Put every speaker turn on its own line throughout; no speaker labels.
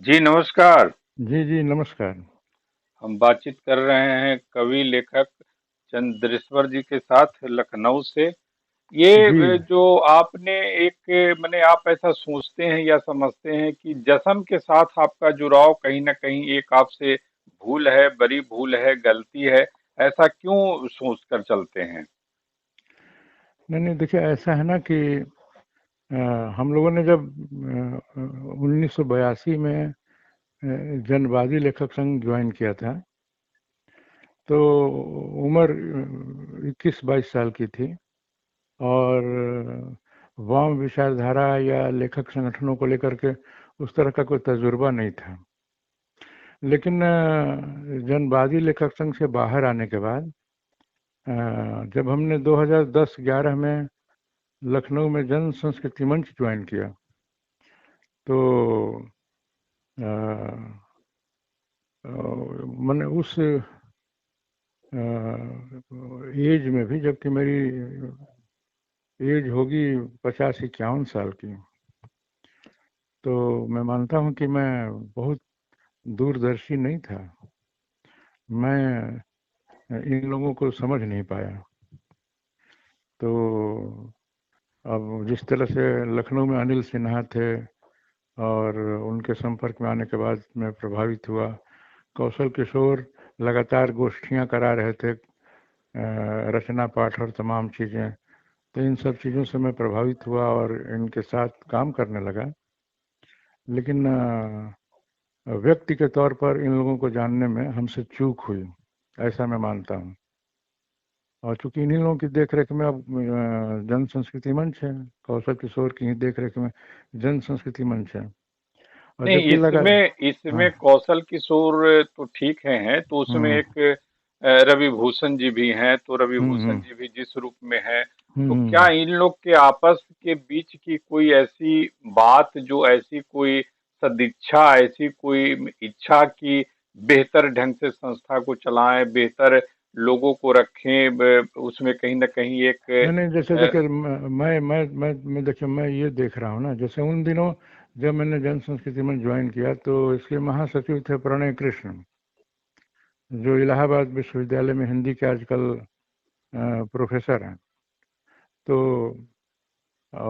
जी नमस्कार।
जी, जी, नमस्कार।
हम बातचीत कर रहे हैं कवि लेखक चंद्रेश्वर जी के साथ लखनऊ से। ये
जी,
जो आपने एक माने आप ऐसा सोचते हैं या समझते हैं कि जश्न के साथ आपका जुड़ाव कहीं न कहीं एक आपसे भूल है, बड़ी भूल है, गलती है, ऐसा क्यों सोच कर चलते हैं?
नहीं, नहीं, देखिए ऐसा है ना कि अ, हम लोगों ने जब 1982 में जनवादी लेखक संघ ज्वाइन किया था, तो उम्र 21-22 साल की थी और वाम विचारधारा या लेखक संगठनों को लेकर के उस तरह का कोई तजुर्बा नहीं था। लेकिन जनवादी लेखक संघ से बाहर आने के बाद जब हमने 2010-11 में लखनऊ में जन संस्कृति मंच ज्वाइन किया, तो अ, मैंने उस एज में भी, जबकि मेरी एज होगी 50-51 साल की, तो मैं मानता हूँ कि मैं बहुत दूरदर्शी नहीं था। मैं इन लोगों को समझ नहीं पाया। तो अब जिस तरह से लखनऊ में अनिल सिन्हा थे और उनके संपर्क में आने के बाद मैं प्रभावित हुआ। कौशल किशोर लगातार गोष्ठियां करा रहे थे, रचना पाठ और तमाम चीज़ें। तो इन सब चीज़ों से मैं प्रभावित हुआ और इनके साथ काम करने लगा। लेकिन व्यक्ति के तौर पर इन लोगों को जानने में हमसे चूक हुई, ऐसा मैं मानता हूँ। और चूंकि इन्हीं लोगों की देख रेख में अब जन संस्कृति मंच है, कौशल किशोर की ही देख रेख में जन संस्कृति मंच है। और
नहीं,
जबकि लगा।
इसमें
हाँ।
इसमें कौशल किशोर तो ठीक है, तो उसमें
हम्म,
एक रवि भूषण जी भी हैं, तो रवि
हम्म,
भूषण जी भी जिस रूप में है, तो क्या
हम्म।
इन लोग के आपस के बीच की कोई ऐसी बात, जो ऐसी कोई सदिच्छा, ऐसी कोई इच्छा कि बेहतर ढंग से संस्था को चलाएं, बेहतर लोगों को रखें, उसमें कहीं न कहीं एक
नहीं, नहीं, जैसे देखिए मैं देखिए मैं ये देख रहा हूँ ना, जैसे उन दिनों जब मैंने जन संस्कृति में ज्वाइन किया, तो इसके महासचिव थे प्रणय कृष्ण, जो इलाहाबाद विश्वविद्यालय में हिंदी के आजकल प्रोफेसर हैं। तो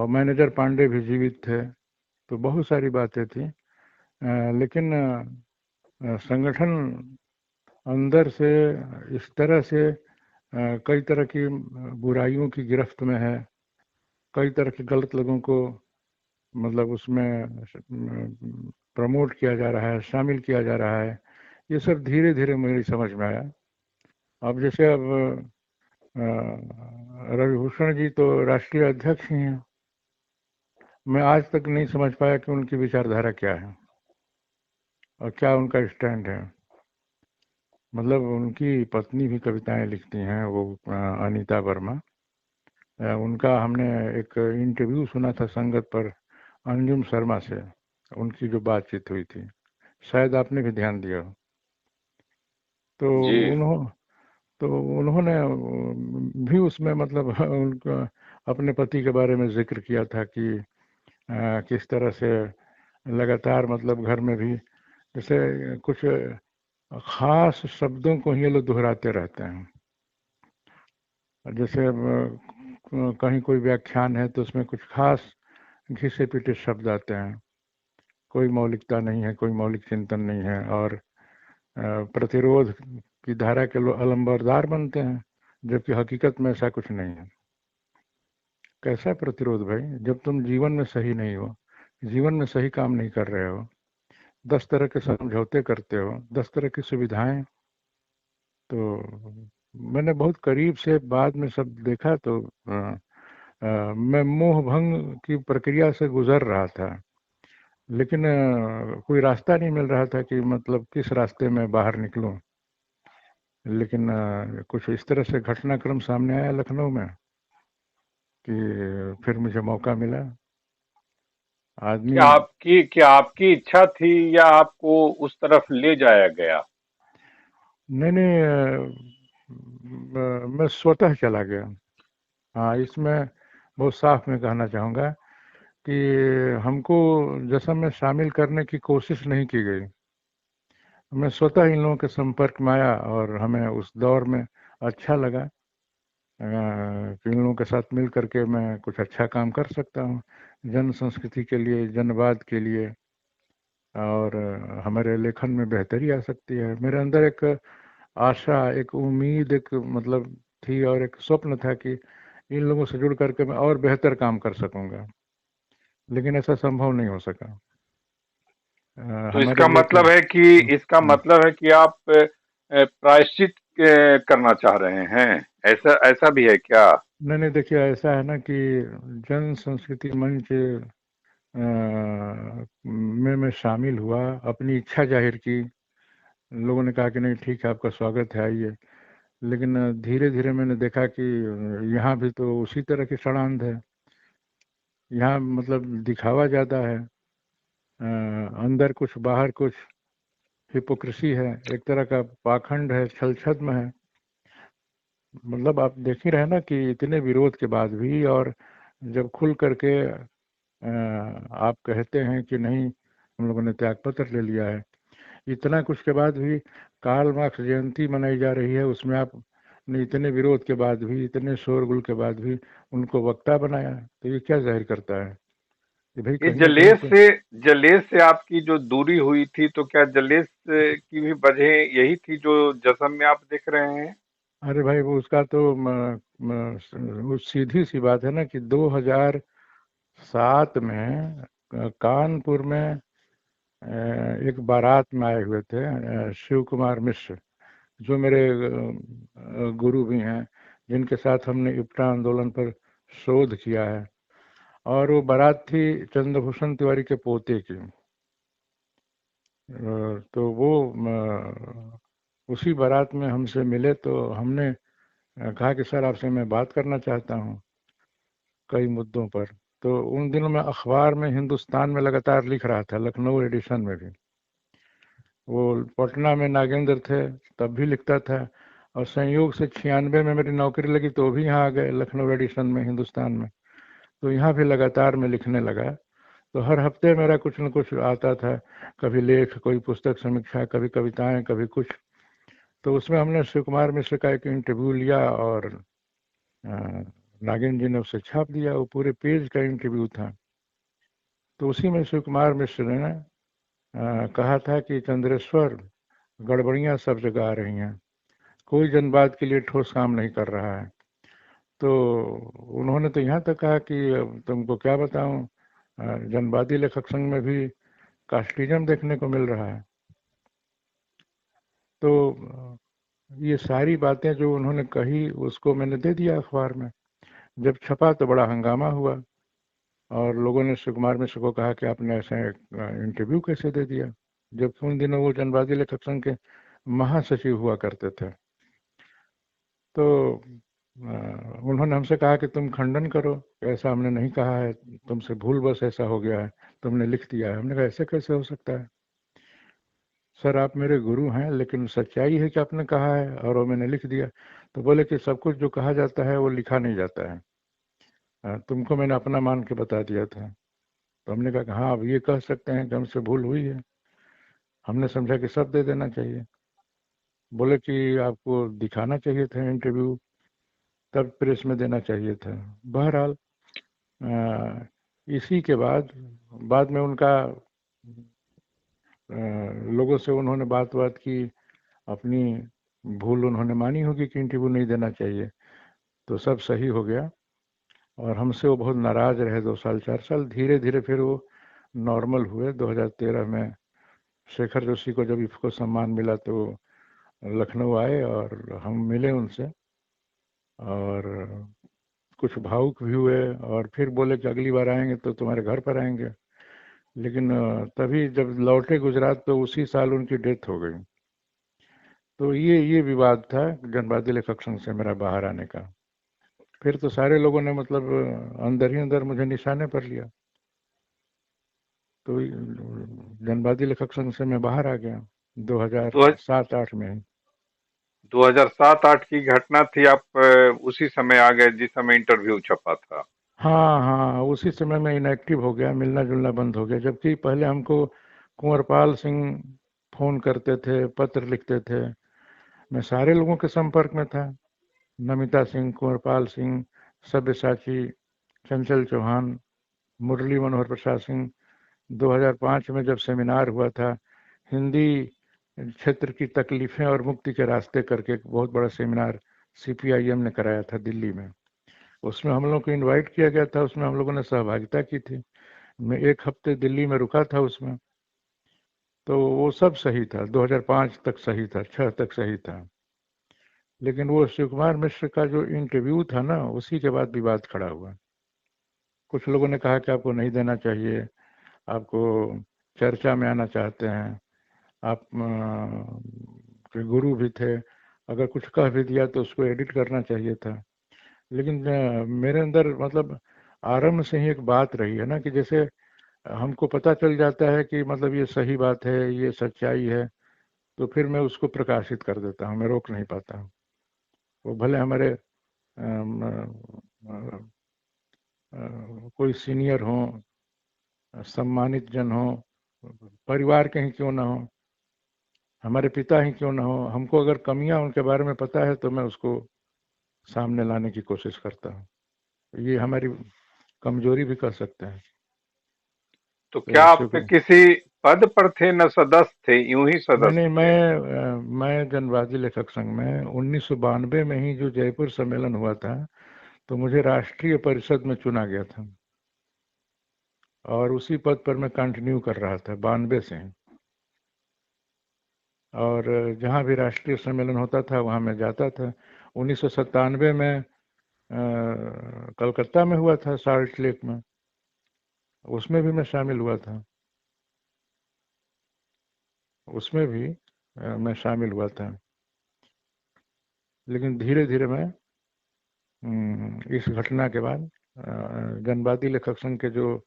मैनेजर पांडे भी जीवित थे। तो बहुत सारी बातें थी। लेकिन संगठन अंदर से इस तरह से कई तरह की बुराइयों की गिरफ्त में है। कई तरह के गलत लोगों को मतलब उसमें प्रमोट किया जा रहा है, शामिल किया जा रहा है। ये सब धीरे धीरे मेरी समझ में आया। अब जैसे अब रविभूषण जी तो राष्ट्रीय अध्यक्ष ही हैं। मैं आज तक नहीं समझ पाया कि उनकी विचारधारा क्या है और क्या उनका स्टैंड है। मतलब उनकी पत्नी भी कविताएं लिखती हैं, वो अनीता वर्मा। उनका हमने एक इंटरव्यू सुना था संगत पर अंजुम शर्मा से, उनकी जो बातचीत हुई थी, शायद आपने भी ध्यान दिया हो। तो
जी।
उन्हों तो उन्होंने भी उसमें मतलब उनका अपने पति के बारे में जिक्र किया था कि किस तरह से लगातार मतलब घर में भी जैसे कुछ खास शब्दों को ही ये लोग दोहराते रहते हैं। जैसे अब कहीं कोई व्याख्यान है तो उसमें कुछ खास घिसे पिटे शब्द आते हैं। कोई मौलिकता नहीं है, कोई मौलिक चिंतन नहीं है, और प्रतिरोध की धारा के लोग अलंबरदार बनते हैं, जबकि हकीकत में ऐसा कुछ नहीं है। कैसा प्रतिरोध भाई, जब तुम जीवन में सही नहीं हो, जीवन में सही काम नहीं कर रहे हो, 10 तरह के समझौते करते हो, 10 तरह की सुविधाएं। तो मैंने बहुत करीब से बाद में सब देखा, तो मैं मोह भंग की प्रक्रिया से गुजर रहा था। लेकिन कोई रास्ता नहीं मिल रहा था कि मतलब किस रास्ते में बाहर निकलूं। लेकिन कुछ इस तरह से घटनाक्रम सामने आया लखनऊ में कि फिर मुझे मौका मिला। आदमी।
क्या आपकी इच्छा थी या आपको उस तरफ ले जाया गया?
नहीं, नहीं, मैं स्वतः चला गया। हाँ, इसमें बहुत साफ में कहना चाहूँगा कि हमको जश्न में शामिल करने की कोशिश नहीं की गई। मैं स्वतः इन लोगों के संपर्क में आया और हमें उस दौर में अच्छा लगा कि इन लोगों के साथ मिल करके मैं कुछ अच्छा काम कर सकता हूँ जन संस्कृति के लिए, जनवाद के लिए, और हमारे लेखन में बेहतरी आ सकती है। मेरे अंदर एक आशा, एक उम्मीद, एक मतलब थी और एक स्वप्न था कि इन लोगों से जुड़ करके मैं और बेहतर काम कर सकूंगा, लेकिन ऐसा संभव नहीं हो सका।
तो
हमारे
इसका
लेखन।
मतलब है कि इसका मतलब है कि आप प्रायश्चित करना चाह रहे हैं, ऐसा ऐसा भी है क्या?
नहीं नहीं, देखिए ऐसा है ना कि जन संस्कृति मंच में मैं शामिल हुआ, अपनी इच्छा जाहिर की। लोगों ने कहा कि नहीं ठीक है, आपका स्वागत है, आइए। लेकिन धीरे धीरे मैंने देखा कि यहाँ भी तो उसी तरह की सड़ांध है। यहाँ मतलब दिखावा ज़्यादा है, अंदर कुछ बाहर कुछ, हिपोक्रेसी है, एक तरह का पाखंड है, छल छद्म है। मतलब आप देख ही रहे ना कि इतने विरोध के बाद भी, और जब खुल करके आप कहते हैं कि नहीं हम लोगों ने त्यागपत्र ले लिया है, इतना कुछ के बाद भी कार्ल मार्क्स जयंती मनाई जा रही है, उसमें आप ने इतने विरोध के बाद भी, इतने शोरगुल के बाद भी उनको वक्ता बनाया, तो ये क्या जाहिर करता है कि भाई
ये
कहीं ना कहीं तो।
जलेस से आपकी जो दूरी हुई थी, तो क्या जलेस की भी वजह यही थी जो जश्न में आप देख रहे हैं?
अरे भाई वो उसका तो वो सीधी सी बात है ना कि 2007 में कानपुर में एक बारात में आए हुए थे शिव कुमार मिश्र, जो मेरे गुरु भी हैं, जिनके साथ हमने इप्टा आंदोलन पर शोध किया है। और वो बारात थी चंद्रभूषण तिवारी के पोते की। तो वो उसी बारात में हमसे मिले, तो हमने कहा कि सर आपसे मैं बात करना चाहता हूँ कई मुद्दों पर। तो उन दिनों में अखबार में हिंदुस्तान में लगातार लिख रहा था, लखनऊ एडिशन में भी। वो पटना में नागेंद्र थे तब भी लिखता था, और संयोग से 96 में मेरी नौकरी लगी तो भी यहाँ आ गए लखनऊ एडिशन में, हिंदुस्तान में। तो यहाँ भी लगातार मैं लिखने लगा। तो हर हफ्ते मेरा कुछ न कुछ आता था, कभी लेख, कोई पुस्तक समीक्षा, कभी कविताएं, कभी कुछ। तो उसमें हमने शिव कुमार मिश्र का एक इंटरव्यू लिया और नागेंद्र जी ने उसे छाप दिया। वो पूरे पेज का इंटरव्यू था। तो उसी में शिव कुमार मिश्र ने कहा था कि चंद्रेश्वर, गड़बड़ियां सब जगह आ रही हैं, कोई जनवाद के लिए ठोस काम नहीं कर रहा है। तो उन्होंने तो यहाँ तक कहा कि अब तुमको क्या बताऊं, जनवादी लेखक संघ में भी कास्टिज्म देखने को मिल रहा है। तो ये सारी बातें जो उन्होंने कही उसको मैंने दे दिया अखबार में। जब छपा तो बड़ा हंगामा हुआ, और लोगों ने सुकुमार मिश्र को कहा कि आपने ऐसा इंटरव्यू कैसे दे दिया, जबकि उन दिनों वो जनवादी लेखक संघ के महासचिव हुआ करते थे। तो उन्होंने हमसे कहा कि तुम खंडन करो, ऐसा हमने नहीं कहा है, तुमसे भूल बस ऐसा हो गया है, तुमने लिख दिया है। हमने कहा ऐसे कैसे हो सकता है सर, आप मेरे गुरु हैं, लेकिन सच्चाई है कि आपने कहा है और वो मैंने लिख दिया। तो बोले कि सब कुछ जो कहा जाता है वो लिखा नहीं जाता है, तुमको मैंने अपना मान के बता दिया था। तो हमने कहा कि हाँ, अब ये कह सकते हैं कि हमसे भूल हुई है, हमने समझा कि सब दे देना चाहिए। बोले कि आपको दिखाना चाहिए था इंटरव्यू, तब प्रेस में देना चाहिए था। बहरहाल इसी के बाद में उनका लोगों से उन्होंने बात की, अपनी भूल उन्होंने मानी होगी कि इंटरव्यू नहीं देना चाहिए। तो सब सही हो गया, और हमसे वो बहुत नाराज रहे 2 साल 4 साल। धीरे धीरे फिर वो नॉर्मल हुए। 2013 में शेखर जोशी को जब इफ्को सम्मान मिला तो लखनऊ आए और हम मिले उनसे, और कुछ भावुक भी हुए, और फिर बोले कि अगली बार आएंगे तो तुम्हारे घर पर आएंगे। लेकिन तभी जब लौटे गुजरात तो उसी साल उनकी डेथ हो गई। तो ये विवाद था जनवादी लेखक संघ से मेरा बाहर आने का। फिर तो सारे लोगों ने मतलब अंदर ही अंदर मुझे निशाने पर लिया। तो जनवादी लेखक संघ से मैं बाहर आ गया
दो
2007-8 में ही।
2007-8 की घटना थी, आप उसी समय आ गए जिस समय इंटरव्यू छपा था?
हाँ हाँ, उसी समय में इनएक्टिव हो गया, मिलना जुलना बंद हो गया। जबकि पहले हमको कुंवरपाल सिंह फोन करते थे, पत्र लिखते थे। मैं सारे लोगों के संपर्क में था, नमिता सिंह, कुंवरपाल सिंह, सब्यसाची, चंचल चौहान, मुरली मनोहर प्रसाद सिंह। 2005 में जब सेमिनार हुआ था, हिंदी क्षेत्र की तकलीफें और मुक्ति के रास्ते करके, एक बहुत बड़ा सेमिनार सीपीआईएम ने कराया था दिल्ली में। उसमें हम लोग को इनवाइट किया गया था, उसमें हम लोगों ने सहभागिता की थी। मैं 1 हफ्ते दिल्ली में रुका था उसमें। तो वो सब सही था, 2005 तक सही था, 6 तक सही था। लेकिन वो शिव कुमार मिश्र का जो इंटरव्यू था ना, उसी के बाद विवाद खड़ा हुआ। कुछ लोगों ने कहा कि आपको नहीं देना चाहिए, आपको चर्चा में आना चाहते हैं, आप के गुरु भी थे, अगर कुछ कह भी दिया तो उसको एडिट करना चाहिए था। लेकिन मेरे अंदर मतलब आरंभ से ही एक बात रही है ना, कि जैसे हमको पता चल जाता है कि मतलब ये सही बात है, ये सच्चाई है, तो फिर मैं उसको प्रकाशित कर देता हूँ, मैं रोक नहीं पाता हूँ। वो भले हमारे अम, कोई सीनियर हो, सम्मानित जन हो, परिवार के ही क्यों ना हो, हमारे पिता ही क्यों ना हो, हमको अगर कमियां उनके बारे में पता है तो मैं उसको सामने लाने की कोशिश करता हूँ। ये हमारी कमजोरी भी कर सकते हैं।
तो
तो
क्या
इसी
आप
को
किसी पद पर थे, न सदस्य थे, यूं ही
नहीं नहीं,
सदस्य थे?
मैं जनवादी लेखक संघ में 1992 में ही जो जयपुर सम्मेलन हुआ था, तो मुझे राष्ट्रीय परिषद में चुना गया था, और उसी पद पर मैं कंटिन्यू कर रहा था 92 से। और जहाँ भी राष्ट्रीय सम्मेलन होता था वहाँ मैं जाता था। 1997 में कलकत्ता में हुआ था, साल्ट लेक में, उसमें भी मैं शामिल हुआ था, उसमें भी मैं शामिल हुआ था। लेकिन धीरे धीरे मैं इस घटना के बाद जनवादी लेखक संघ के जो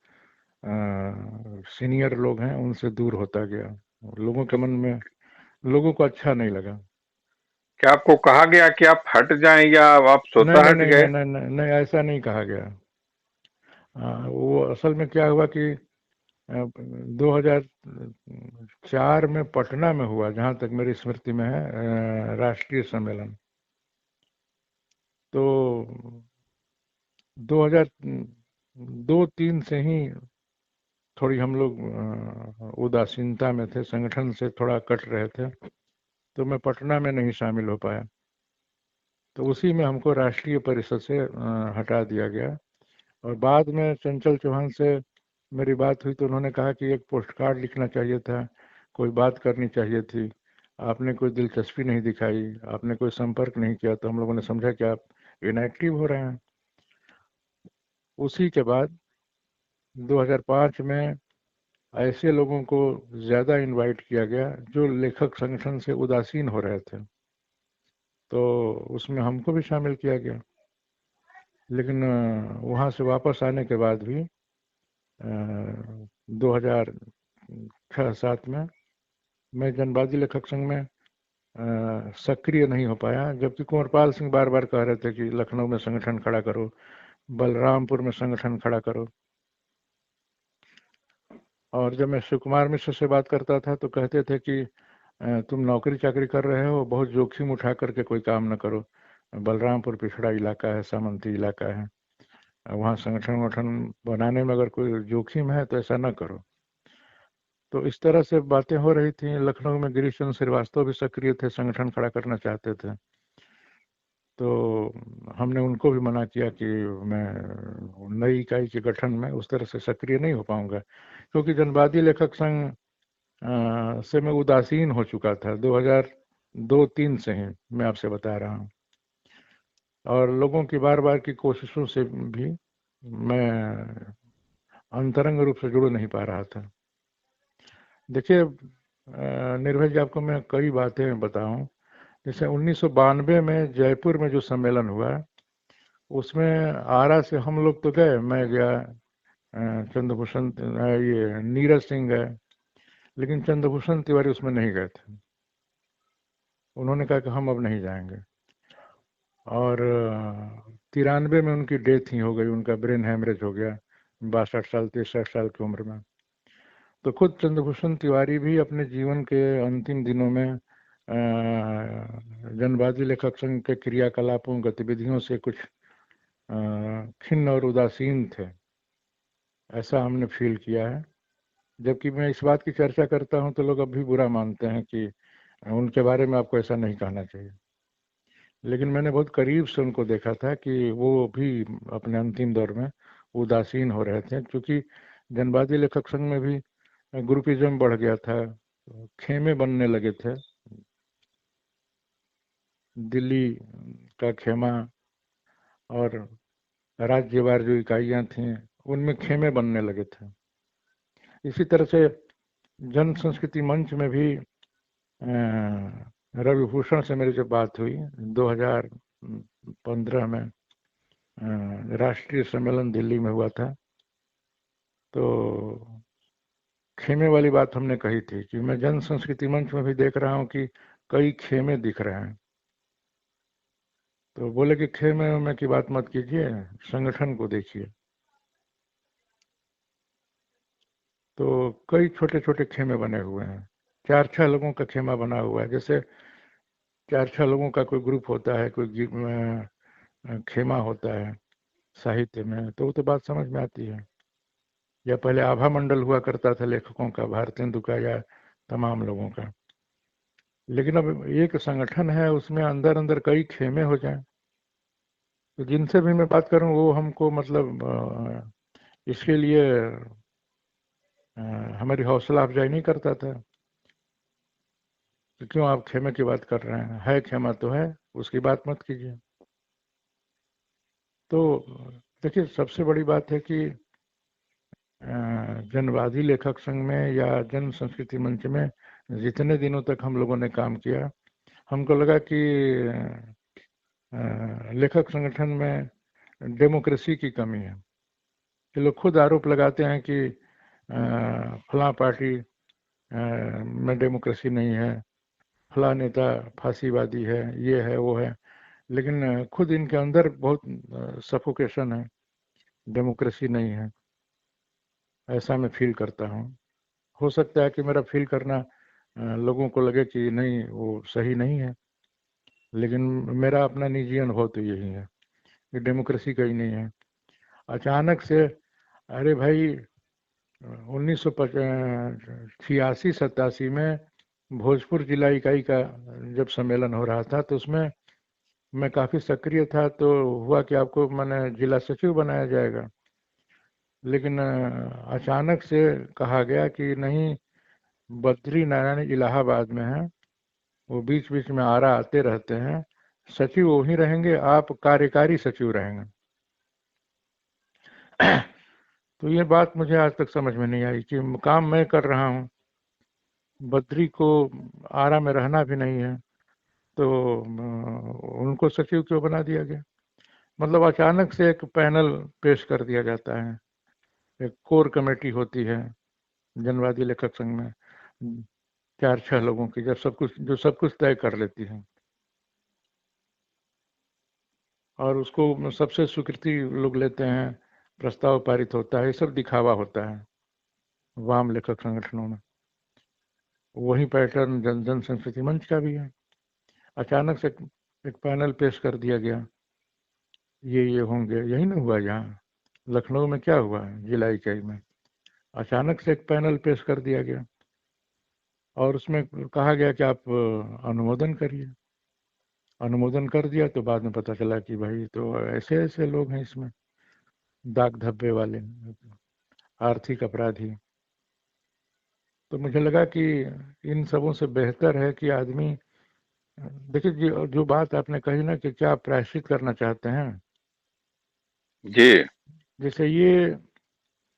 सीनियर लोग हैं उनसे दूर होता गया। लोगों के मन में, लोगों को अच्छा नहीं लगा।
क्या आपको कहा गया कि आप हट जाएं, या आप
नहीं
स्वतः
नहीं
हट
नहीं
गए?
नहीं नहीं नहीं, नहीं, ऐसा नहीं कहा गया। वो असल में क्या हुआ कि 2004 में पटना में हुआ, जहाँ तक मेरी स्मृति में है, राष्ट्रीय सम्मेलन। तो 2002-3 से ही थोड़ी हम लोग उदासीनता में थे, संगठन से थोड़ा कट रहे थे, तो मैं पटना में नहीं शामिल हो पाया। तो उसी में हमको राष्ट्रीय परिषद से हटा दिया गया। और बाद में चंचल चौहान से मेरी बात हुई, तो उन्होंने कहा कि एक पोस्ट कार्ड लिखना चाहिए था, कोई बात करनी चाहिए थी, आपने कोई दिलचस्पी नहीं दिखाई, आपने कोई संपर्क नहीं किया, तो हम लोगों ने समझा कि आप इनएक्टिव हो रहे हैं। उसी के बाद 2005 में ऐसे लोगों को ज़्यादा इनवाइट किया गया जो लेखक संगठन से उदासीन हो रहे थे, तो उसमें हमको भी शामिल किया गया। लेकिन वहाँ से वापस आने के बाद भी 2006-07 में मैं जनवादी लेखक संघ में सक्रिय नहीं हो पाया, जबकि कुंवरपाल सिंह बार बार कह रहे थे कि लखनऊ में संगठन खड़ा करो, बलरामपुर में संगठन खड़ा करो। और जब मैं शिव कुमार मिश्र से बात करता था तो कहते थे कि तुम नौकरी चाकरी कर रहे हो, बहुत जोखिम उठा करके कोई काम न करो, बलरामपुर पिछड़ा इलाका है, सामंती इलाका है, वहाँ संगठन वगठन बनाने में अगर कोई जोखिम है तो ऐसा न करो। तो इस तरह से बातें हो रही थी। लखनऊ में गिरीश चंद्र श्रीवास्तव भी सक्रिय थे, संगठन खड़ा करना चाहते थे। तो हमने उनको भी मना किया कि मैं नई इकाई के गठन में उस तरह से सक्रिय नहीं हो पाऊंगा, क्योंकि जनवादी लेखक संघ से मैं उदासीन हो चुका था 2002-03 से ही, मैं आपसे बता रहा हूँ। और लोगों की बार बार की कोशिशों से भी मैं अंतरंग रूप से जुड़ नहीं पा रहा था। देखिए निर्भय जी, आपको मैं कई बातें बताऊं। जैसे 1992 में जयपुर में जो सम्मेलन हुआ, उसमें आरा से हम लोग तो गए, मैं गया, चंद्रभूषण ये नीरज सिंह गए, लेकिन चंद्रभूषण तिवारी उसमें नहीं गए थे। उन्होंने कहा कि हम अब नहीं जाएंगे। और 93 में उनकी डेथ ही हो गई, उनका ब्रेन हैमरेज हो गया 62 साल 63 साल की उम्र में। तो खुद चंद्रभूषण तिवारी भी अपने जीवन के अंतिम दिनों में जनवादी लेखक संघ के क्रियाकलापों गतिविधियों से कुछ खिन्न और उदासीन थे, ऐसा हमने फील किया है। जबकि मैं इस बात की चर्चा करता हूं तो लोग अब भी बुरा मानते हैं कि उनके बारे में आपको ऐसा नहीं कहना चाहिए। लेकिन मैंने बहुत करीब से उनको देखा था कि वो भी अपने अंतिम दौर में उदासीन हो रहे थे, क्योंकि जनवादी लेखक संघ में भी ग्रुपिज्म बढ़ गया था, खेमे बनने लगे थे। दिल्ली का खेमा और राज्यवार जो इकाइयां थीं उनमें खेमे बनने लगे थे। इसी तरह से जन संस्कृति मंच में भी रवि भूषण से मेरी जब बात हुई 2015 में, राष्ट्रीय सम्मेलन दिल्ली में हुआ था, तो खेमे वाली बात हमने कही थी कि मैं जन संस्कृति मंच में भी देख रहा हूँ कि कई खेमे दिख रहे हैं। तो बोले कि खेमे में की बात मत कीजिए, संगठन को देखिए। तो कई छोटे छोटे खेमे बने हुए हैं, 4-6 लोगों का खेमा बना हुआ है। जैसे 4-6 लोगों का कोई ग्रुप होता है, कोई खेमा होता है साहित्य में, तो वो तो बात समझ में आती है। या पहले आभा मंडल हुआ करता था लेखकों का, भारतेंदु का या तमाम लोगों का। लेकिन अब एक संगठन है, उसमें अंदर अंदर कई खेमे हो जाएं, तो जिनसे भी मैं बात करूं वो हमको मतलब इसके लिए हमारी हौसला अफजाई नहीं करता था कि क्यों आप खेमे की बात कर रहे हैं, है खेमा तो है, उसकी बात मत कीजिए। तो देखिए, सबसे बड़ी बात है कि जनवादी लेखक संघ में या जन संस्कृति मंच में जितने दिनों तक हम लोगों ने काम किया, हमको लगा कि लेखक संगठन में डेमोक्रेसी की कमी है। ये लोग खुद आरोप लगाते हैं कि फलां पार्टी में डेमोक्रेसी नहीं है, फलां नेता फांसीवादी है, ये है वो है, लेकिन खुद इनके अंदर बहुत सफोकेशन है, डेमोक्रेसी नहीं है, ऐसा मैं फील करता हूँ। हो सकता है कि मेरा फील करना लोगों को लगे कि नहीं वो सही नहीं है, लेकिन मेरा अपना निजी अनुभव तो यही है कि डेमोक्रेसी कहीं नहीं है। अचानक से, अरे भाई, 1986-87 में भोजपुर जिला इकाई का जब सम्मेलन हो रहा था, तो उसमें मैं काफ़ी सक्रिय था। तो हुआ कि आपको मैंने जिला सचिव बनाया जाएगा, लेकिन अचानक से कहा गया कि नहीं, बद्री नारायण इलाहाबाद में है, वो बीच बीच में आरा आते रहते हैं, सचिव वही रहेंगे, आप कार्यकारी सचिव रहेंगे। तो ये बात मुझे आज तक समझ में नहीं आई कि काम मैं कर रहा हूँ, बद्री को आरा में रहना भी नहीं है, तो उनको सचिव क्यों बना दिया गया। मतलब अचानक से एक पैनल पेश कर दिया जाता है, एक कोर कमेटी होती है जनवादी लेखक संघ में 4-6 लोगों की, जो सब कुछ तय कर लेती है, और उसको सबसे स्वीकृति लोग लेते हैं, प्रस्ताव पारित होता है, ये सब दिखावा होता है वाम लेखक संगठनों में। वही पैटर्न जन संस्कृति मंच का भी है। अचानक से एक पैनल पेश कर दिया गया, ये होंगे। यही नहीं हुआ यहाँ लखनऊ में, क्या हुआ जिला इकाई में, अचानक से एक पैनल पेश कर दिया गया और उसमें कहा गया कि आप अनुमोदन करिए। अनुमोदन कर दिया तो बाद में पता चला कि भाई तो ऐसे ऐसे लोग हैं इसमें, दाग धब्बे वाले, आर्थिक अपराधी। तो मुझे लगा कि इन सबों से बेहतर है कि आदमी, देखिए जो बात आपने कही ना कि क्या प्रायश्चित करना चाहते हैं,
जी।
जैसे ये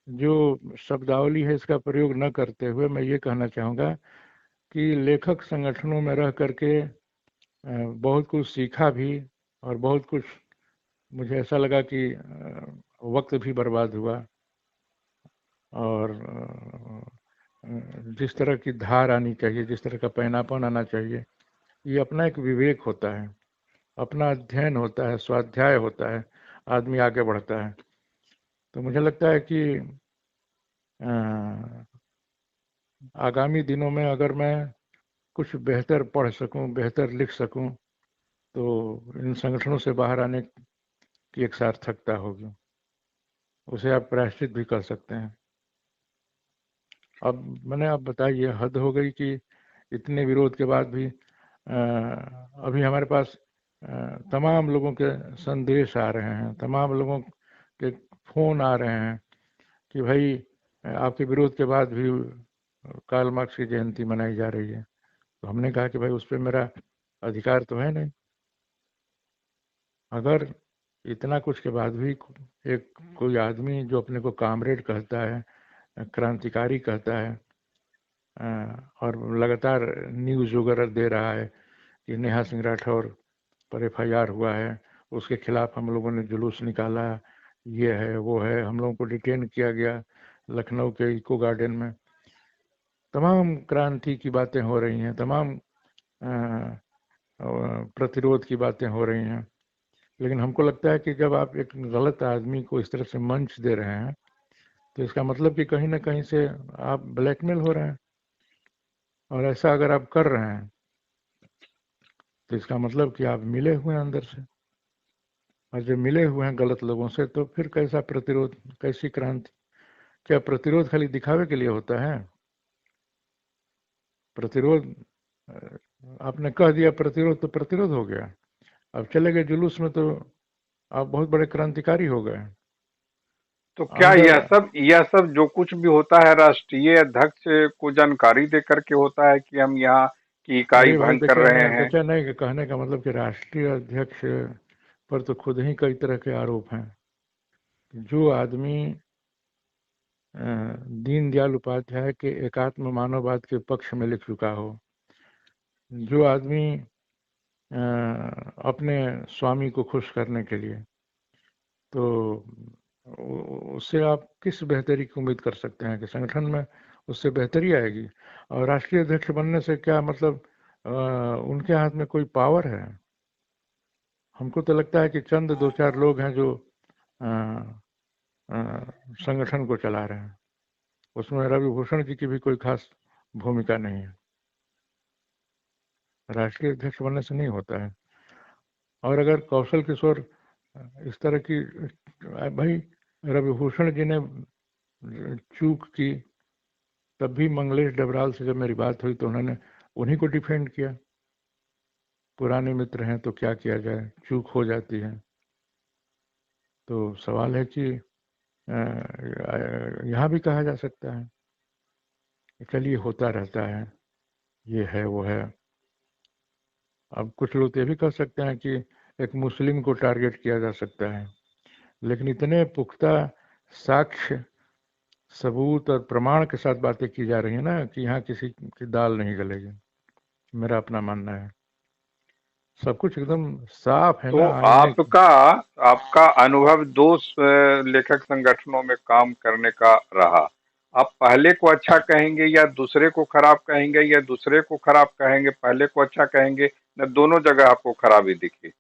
जो शब्दावली है इसका प्रयोग न करते हुए मैं ये कहना चाहूँगा कि लेखक संगठनों में रह करके बहुत कुछ सीखा भी, और बहुत कुछ मुझे ऐसा लगा कि वक्त भी बर्बाद हुआ, और जिस तरह की धार आनी चाहिए, जिस तरह का पैनापन आना चाहिए, ये अपना एक विवेक होता है, अपना अध्ययन होता है, स्वाध्याय होता है, आदमी आगे बढ़ता है। तो मुझे लगता है कि आगामी दिनों में अगर मैं कुछ बेहतर पढ़ सकूं, बेहतर लिख सकूं, तो इन संगठनों से बाहर आने की एक सार्थकता होगी। उसे आप प्रायश्चित भी कर सकते हैं। अब मैंने आप बताइए, हद हो गई कि इतने विरोध के बाद भी अभी हमारे पास तमाम लोगों के संदेश आ रहे हैं, तमाम लोगों के फ़ोन आ रहे हैं कि भाई आपके विरोध के बाद भी कार्ल मार्क्स की जयंती मनाई जा रही है। तो हमने कहा कि भाई उस पर मेरा अधिकार तो है नहीं। अगर इतना कुछ के बाद भी एक कोई आदमी जो अपने को कामरेड कहता है, क्रांतिकारी कहता है, और लगातार न्यूज़ वगैरह दे रहा है कि नेहा सिंह राठौर पर एफआईआर हुआ है, उसके खिलाफ हम लोगों ने जुलूस निकाला, ये है वो है, हम लोगों को डिटेन किया गया लखनऊ के इको गार्डन में, तमाम क्रांति की बातें हो रही हैं, तमाम प्रतिरोध की बातें हो रही हैं। लेकिन हमको लगता है कि जब आप एक गलत आदमी को इस तरह से मंच दे रहे हैं, तो इसका मतलब कि कहीं ना कहीं से आप ब्लैकमेल हो रहे हैं। और ऐसा अगर आप कर रहे हैं तो इसका मतलब कि आप मिले हुए हैं अंदर से, और जब मिले हुए हैं गलत लोगों से तो फिर कैसा प्रतिरोध, कैसी क्रांति? क्या प्रतिरोध खाली दिखावे के लिए होता है? प्रतिरोध, आपने कह दिया प्रतिरोध तो प्रतिरोध हो गया, अब चले गए जुलूस में तो आप बहुत बड़े क्रांतिकारी हो गए।
तो क्या
अंदर,
यह सब जो कुछ भी होता है राष्ट्रीय अध्यक्ष को जानकारी दे करके होता है कि हम यहाँ की इकाई
अरे भाई
भंग कर रहे हैं?
देखिए नहीं, कहने का मतलब कि राष्ट्रीय अध्यक्ष पर तो खुद ही कई तरह के आरोप हैं। जो आदमी दीनदयाल उपाध्याय के एकात्म मानववाद के पक्ष में लिख चुका हो, जो आदमी अपने स्वामी को खुश करने के लिए, तो उससे आप किस बेहतरी की उम्मीद कर सकते हैं कि संगठन में उससे बेहतरी आएगी? और राष्ट्रीय अध्यक्ष बनने से क्या मतलब उनके हाथ में कोई पावर है? हमको तो लगता है कि चंद दो चार लोग हैं जो अ, संगठन को चला रहे हैं। उसमें रवि भूषण जी की भी कोई खास भूमिका नहीं है। राष्ट्रीय अध्यक्ष बनने से नहीं होता है। और अगर कौशल किशोर इस तरह की, भाई रवि भूषण जी ने चूक की, तब भी मंगलेश डबराल से जब मेरी बात हुई तो उन्होंने उन्हीं को डिफेंड किया। पुराने मित्र हैं तो क्या किया जाए, चूक हो जाती है। तो सवाल है कि यहाँ भी कहा जा सकता है कि चलिए होता रहता है, ये है वो है। अब कुछ लोग तो ये भी कह सकते हैं कि एक मुस्लिम को टारगेट किया जा सकता है, लेकिन इतने पुख्ता साक्ष्य, सबूत और प्रमाण के साथ बातें की जा रही है ना कि यहाँ किसी की दाल नहीं गलेगी। मेरा अपना मानना है, सब कुछ एकदम साफ है
तो
ना, आईने की।
आपका आपका अनुभव दो लेखक संगठनों में काम करने का रहा। आप पहले को अच्छा कहेंगे या दूसरे को खराब कहेंगे, या दूसरे को खराब कहेंगे पहले को अच्छा कहेंगे, न दोनों जगह आपको खराबी दिखी?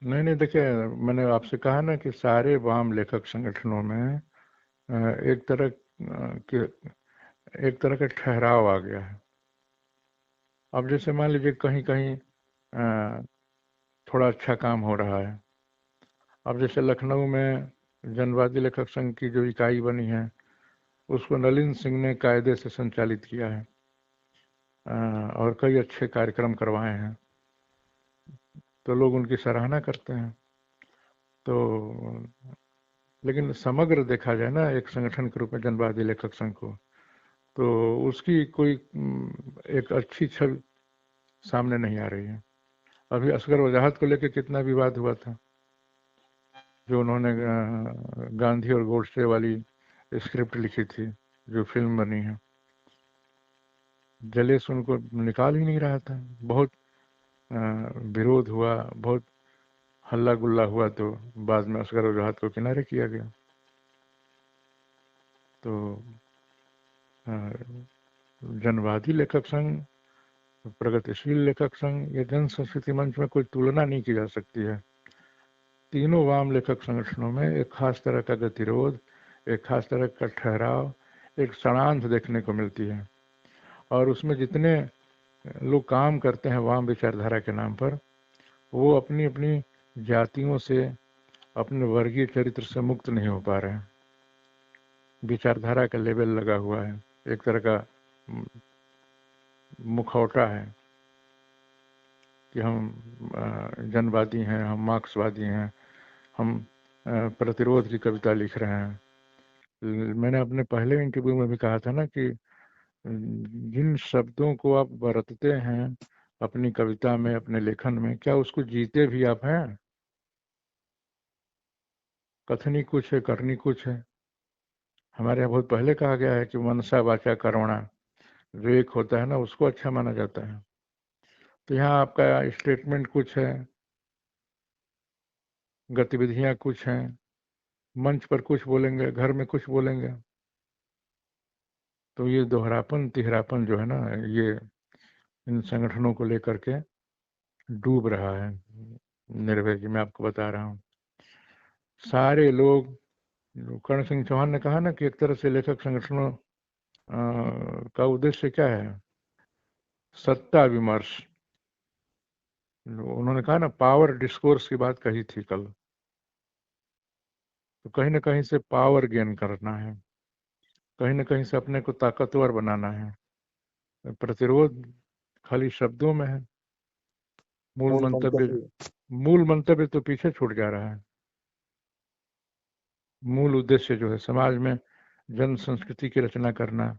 नहीं नहीं, देखिए मैंने आपसे कहा ना कि सारे वाम लेखक संगठनों में एक तरह के एक तरह का ठहराव आ गया है। अब जैसे मान लीजिए कहीं कहीं थोड़ा अच्छा काम हो रहा है। अब जैसे लखनऊ में जनवादी लेखक संघ की जो इकाई बनी है, उसको नलिन सिंह ने कायदे से संचालित किया है, और कई अच्छे कार्यक्रम करवाए हैं, तो लोग उनकी सराहना करते हैं। तो लेकिन समग्र देखा जाए ना एक संगठन के रूप में जनवादी लेखक संघ को, तो उसकी कोई एक अच्छी छवि सामने नहीं आ रही है। अभी असगर वजाहत को लेकर कितना विवाद हुआ था, जो उन्होंने गांधी और गोडसे वाली स्क्रिप्ट लिखी थी, जो फिल्म बनी है। जलेस उनको निकाल ही नहीं रहा था, बहुत विरोध हुआ, बहुत हल्ला गुल्ला हुआ, तो बाद में असगर वजाहत को किनारे किया गया। तो जनवादी लेखक संघ, प्रगतिशील लेखक संघ, या जन संस्कृति मंच में कोई तुलना नहीं की जा सकती है। तीनों वाम लेखक संगठनों में एक खास तरह का गतिरोध, एक खास तरह का ठहराव, एक षड्यंत्र देखने को मिलती है। और उसमें जितने लोग काम करते हैं वाम विचारधारा के नाम पर, वो अपनी अपनी जातियों से, अपने वर्गीय चरित्र से मुक्त नहीं हो पा रहे हैं। विचारधारा का लेबल लगा हुआ है, एक तरह का मुखौटा है कि हम जनवादी हैं, हम मार्क्सवादी हैं, हम प्रतिरोध की कविता लिख रहे हैं। मैंने अपने पहले इंटरव्यू में भी कहा था ना कि जिन शब्दों को आप बरतते हैं अपनी कविता में, अपने लेखन में, क्या उसको जीते भी आप हैं? कथनी कुछ है, करनी कुछ है। हमारे यहाँ बहुत पहले कहा गया है कि मनसा वाचा कर्मणा, जो एक होता है ना, उसको अच्छा माना जाता है। तो यहाँ आपका स्टेटमेंट कुछ है, गतिविधियाँ कुछ हैं, मंच पर कुछ बोलेंगे, घर में कुछ बोलेंगे। तो ये दोहरापन तिहरापन जो है ना, ये इन संगठनों को लेकर के डूब रहा है। निर्भय जी, मैं आपको बता रहा हूँ, सारे लोग, कर्ण सिंह चौहान ने कहा ना कि एक तरह से लेखक संगठनों का उद्देश्य क्या है? सत्ता विमर्श। उन्होंने कहा ना, पावर डिस्कोर्स की बात कही थी कल। तो कहीं ना कहीं से पावर गेन करना है, कहीं ना कहीं से अपने को ताकतवर बनाना है। प्रतिरोध खाली शब्दों में है, मूल
मूल
मंतव्य,
मंतव्य
मूल मंतव्य तो पीछे छूट जा रहा है। मूल उद्देश्य जो है समाज में जन संस्कृति की रचना करना,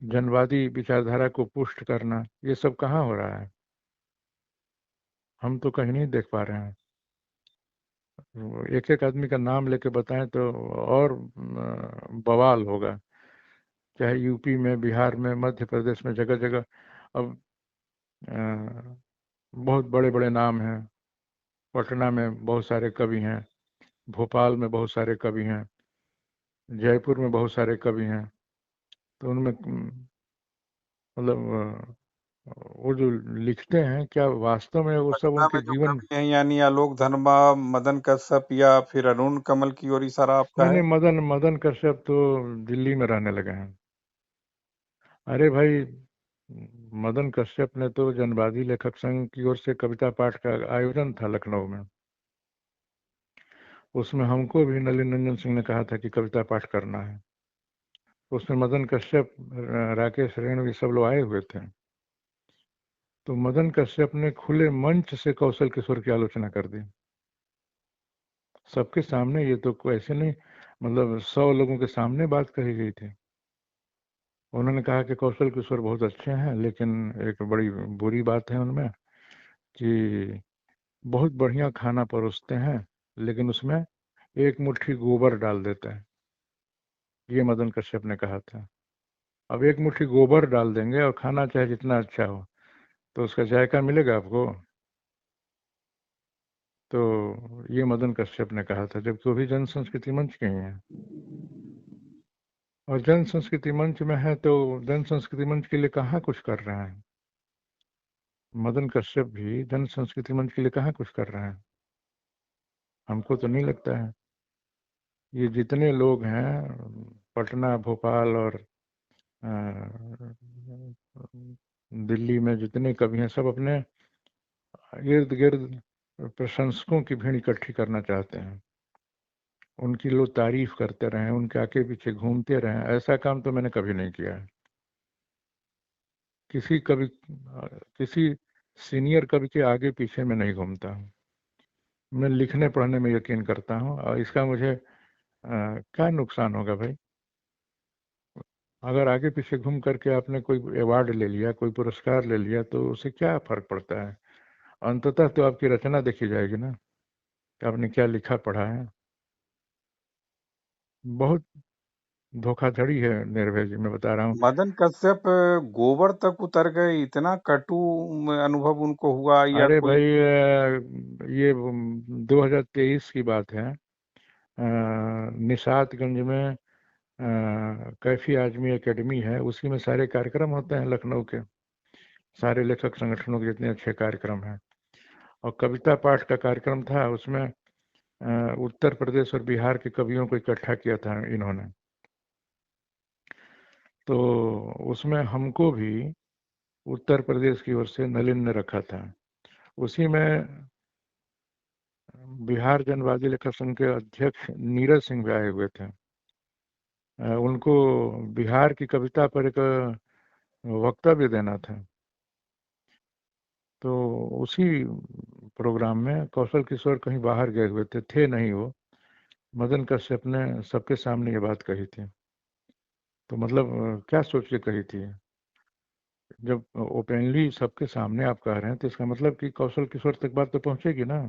जनवादी विचारधारा को पुष्ट करना, ये सब कहाँ हो रहा है? हम तो कहीं नहीं देख पा रहे हैं। एक एक आदमी का नाम लेके बताएं तो और बवाल होगा, चाहे यूपी में, बिहार में, मध्य प्रदेश में, जगह जगह अब बहुत बड़े बड़े नाम हैं। पटना में बहुत सारे कवि हैं, भोपाल में बहुत सारे कवि हैं, जयपुर में बहुत सारे कवि हैं। तो उनमें मतलब वो जो लिखते हैं, क्या वास्तव में वो सब
पटना
उनके
में जो
जीवन?
कवि हैं यानी आलोक धर्मा, मदन कश्यप या फिर अरुण कमल की ओर इशारा आपका
नहीं नहीं,
है?
मदन मदन कश्यप तो दिल्ली में रहने लगे हैं। अरे भाई, मदन कश्यप ने तो जनवादी लेखक संघ की ओर से कविता पाठ का आयोजन था लखनऊ में, उसमें हमको भी नलिन रंजन सिंह ने कहा था कि कविता पाठ करना है। उसमें मदन कश्यप, राकेश रेणु, ये सब लोग आए हुए थे। तो मदन कश्यप ने खुले मंच से कौशल किशोर की आलोचना कर दी, सबके सामने। ये तो कोई ऐसे नहीं, मतलब 100 लोगों के सामने बात कही गई थी। उन्होंने कहा कि कौशल किशोर बहुत अच्छे हैं, लेकिन एक बड़ी बुरी बात है उनमें कि बहुत बढ़िया खाना परोसते हैं, लेकिन उसमें एक मुट्ठी गोबर डाल देते हैं। ये मदन कश्यप ने कहा था। अब एक मुट्ठी गोबर डाल देंगे और खाना चाहे जितना अच्छा हो, तो उसका जायका मिलेगा आपको? तो ये मदन कश्यप ने कहा था, जबकि वो भी जन संस्कृति मंच के ही हैं। और जन संस्कृति मंच में है तो जन संस्कृति मंच के लिए कहाँ कुछ कर रहे हैं? मदन कश्यप भी जन संस्कृति मंच के लिए कहाँ कुछ कर रहे हैं? हमको तो नहीं लगता है। ये जितने लोग हैं, पटना, भोपाल और दिल्ली में जितने कवि हैं, सब अपने इर्द गिर्द प्रशंसकों की भीड़ इकट्ठी करना चाहते हैं, उनकी लोग तारीफ करते रहें, उनके आगे पीछे घूमते रहें। ऐसा काम तो मैंने कभी नहीं किया है। किसी कवि, किसी सीनियर कवि के आगे पीछे मैं नहीं घूमता हूँ। मैं लिखने पढ़ने में यकीन करता हूँ, और इसका मुझे क्या नुकसान होगा भाई? अगर आगे पीछे घूम करके आपने कोई अवार्ड ले लिया, कोई पुरस्कार ले लिया, तो उससे क्या फर्क पड़ता है? अंततः तो आपकी रचना देखी जाएगी ना, कि आपने क्या लिखा पढ़ा है। बहुत धोखाधड़ी है निर्भय जी, मैं बता रहा हूँ।
मदन कश्यप गोबर तक उतर गए, इतना कटु अनुभव उनको हुआ या
अरे
कोई?
भाई, ये 2023 की बात है। निशातगंज में कैफी आजमी एकेडमी है, उसी में सारे कार्यक्रम होते हैं लखनऊ के, सारे लेखक संगठनों के जितने अच्छे कार्यक्रम हैं। और कविता पाठ का कार्यक्रम था, उसमें उत्तर प्रदेश और बिहार के कवियों को इकट्ठा किया था इन्होंने। तो उसमें हमको भी उत्तर प्रदेश की ओर से नलिन ने रखा था। उसी में बिहार जनवादी लेखक संघ के अध्यक्ष नीरज सिंह भी आए हुए थे। उनको बिहार की कविता पर एक वक्तव्य देना था। तो उसी प्रोग्राम में कौशल किशोर कहीं बाहर गए हुए थे नहीं वो। मदन कश्यप ने सबके सामने ये बात कही थी। तो मतलब क्या सोच के कही थी? जब ओपनली सबके सामने आप कह रहे हैं तो इसका मतलब कि कौशल किशोर तक बात तो पहुंचेगी ना।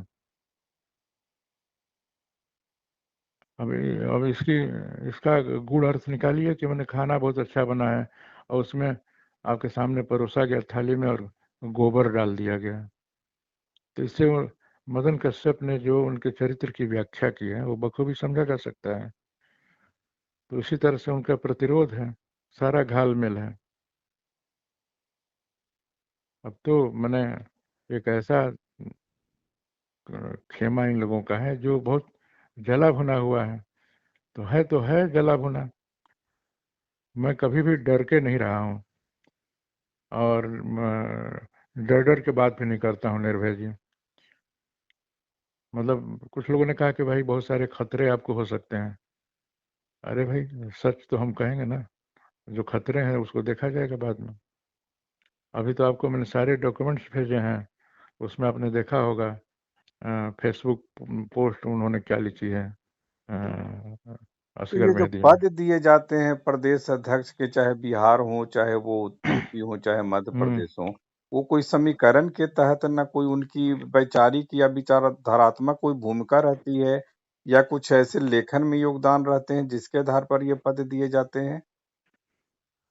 अब इसका गूढ़ अर्थ निकालिए कि मैंने खाना बहुत अच्छा बनाया है और उसमें आपके सामने परोसा गया थाली में और गोबर डाल दिया गया। तो इससे वो मदन कश्यप ने जो उनके चरित्र की व्याख्या की है वो बखूबी समझा जा सकता है। तो इसी तरह से उनका प्रतिरोध है, सारा घालमेल है। अब तो मैंने एक ऐसा खेमा इन लोगों का है जो बहुत जला भुना हुआ है। तो है जला भुना। मैं कभी भी डर के नहीं रहा हूँ और डर डर के बात भी नहीं करता हूँ निर्भय जी। मतलब कुछ लोगों ने कहा कि भाई बहुत सारे खतरे आपको हो सकते हैं। अरे भाई, सच तो हम कहेंगे ना, जो खतरे हैं उसको देखा जाएगा बाद में। अभी तो आपको मैंने सारे डॉक्यूमेंट्स भेजे हैं, उसमें आपने देखा होगा फेसबुक पोस्ट उन्होंने क्या लिखी है
तो
असगर
ये जो
मेहदी ने।
पद दिए जाते हैं प्रदेश अध्यक्ष के, चाहे बिहार हो, चाहे वो यूपी हो, चाहे मध्य
हम्म।
प्रदेश हो, वो कोई समीकरण के तहत ना कोई उनकी वैचारिक या विचारधारात्मक कोई भूमिका रहती है, या कुछ ऐसे लेखन में योगदान रहते हैं जिसके आधार पर ये पद दिए जाते हैं?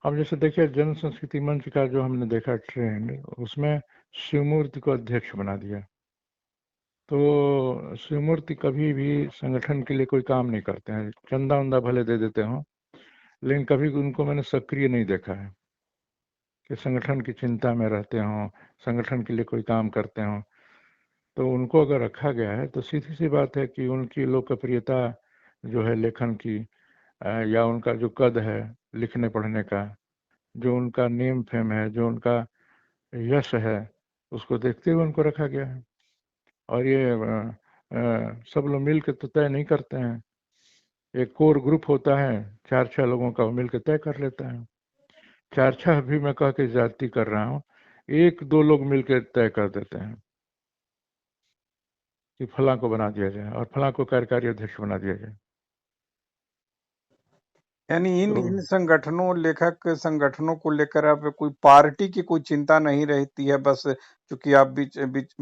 अब जैसे देखिए जन संस्कृति मंच का जो हमने देखा ट्रेंड, उसमें शिवमूर्ति को अध्यक्ष बना दिया। तो शिवमूर्ति कभी भी संगठन के लिए कोई काम नहीं करते हैं, चंदा उंदा भले दे देते हों, लेकिन कभी उनको मैंने सक्रिय नहीं देखा है कि संगठन की चिंता में रहते हों, संगठन के लिए कोई काम करते हों। तो उनको अगर रखा गया है तो सीधी सी बात है कि उनकी लोकप्रियता जो है लेखन की, या उनका जो कद है लिखने पढ़ने का, जो उनका नेम फेम है, जो उनका यश है, उसको देखते हुए उनको रखा गया है। और ये सब लोग मिल के तो तय नहीं करते हैं। एक कोर ग्रुप होता है 4-6 लोगों का, वो मिल के तय कर लेता है। 4-6 भी मैं कह के ज्यादती कर रहा हूँ, 1-2 लोग मिल के तय कर देते हैं कि फलां को बना दिया जाए और फलां को कार्यकारी अध्यक्ष बना दिया जाए।
यानी इन
तो
इन संगठनों, लेखक संगठनों को लेकर अब कोई पार्टी की कोई चिंता नहीं रहती है, बस चूंकि आप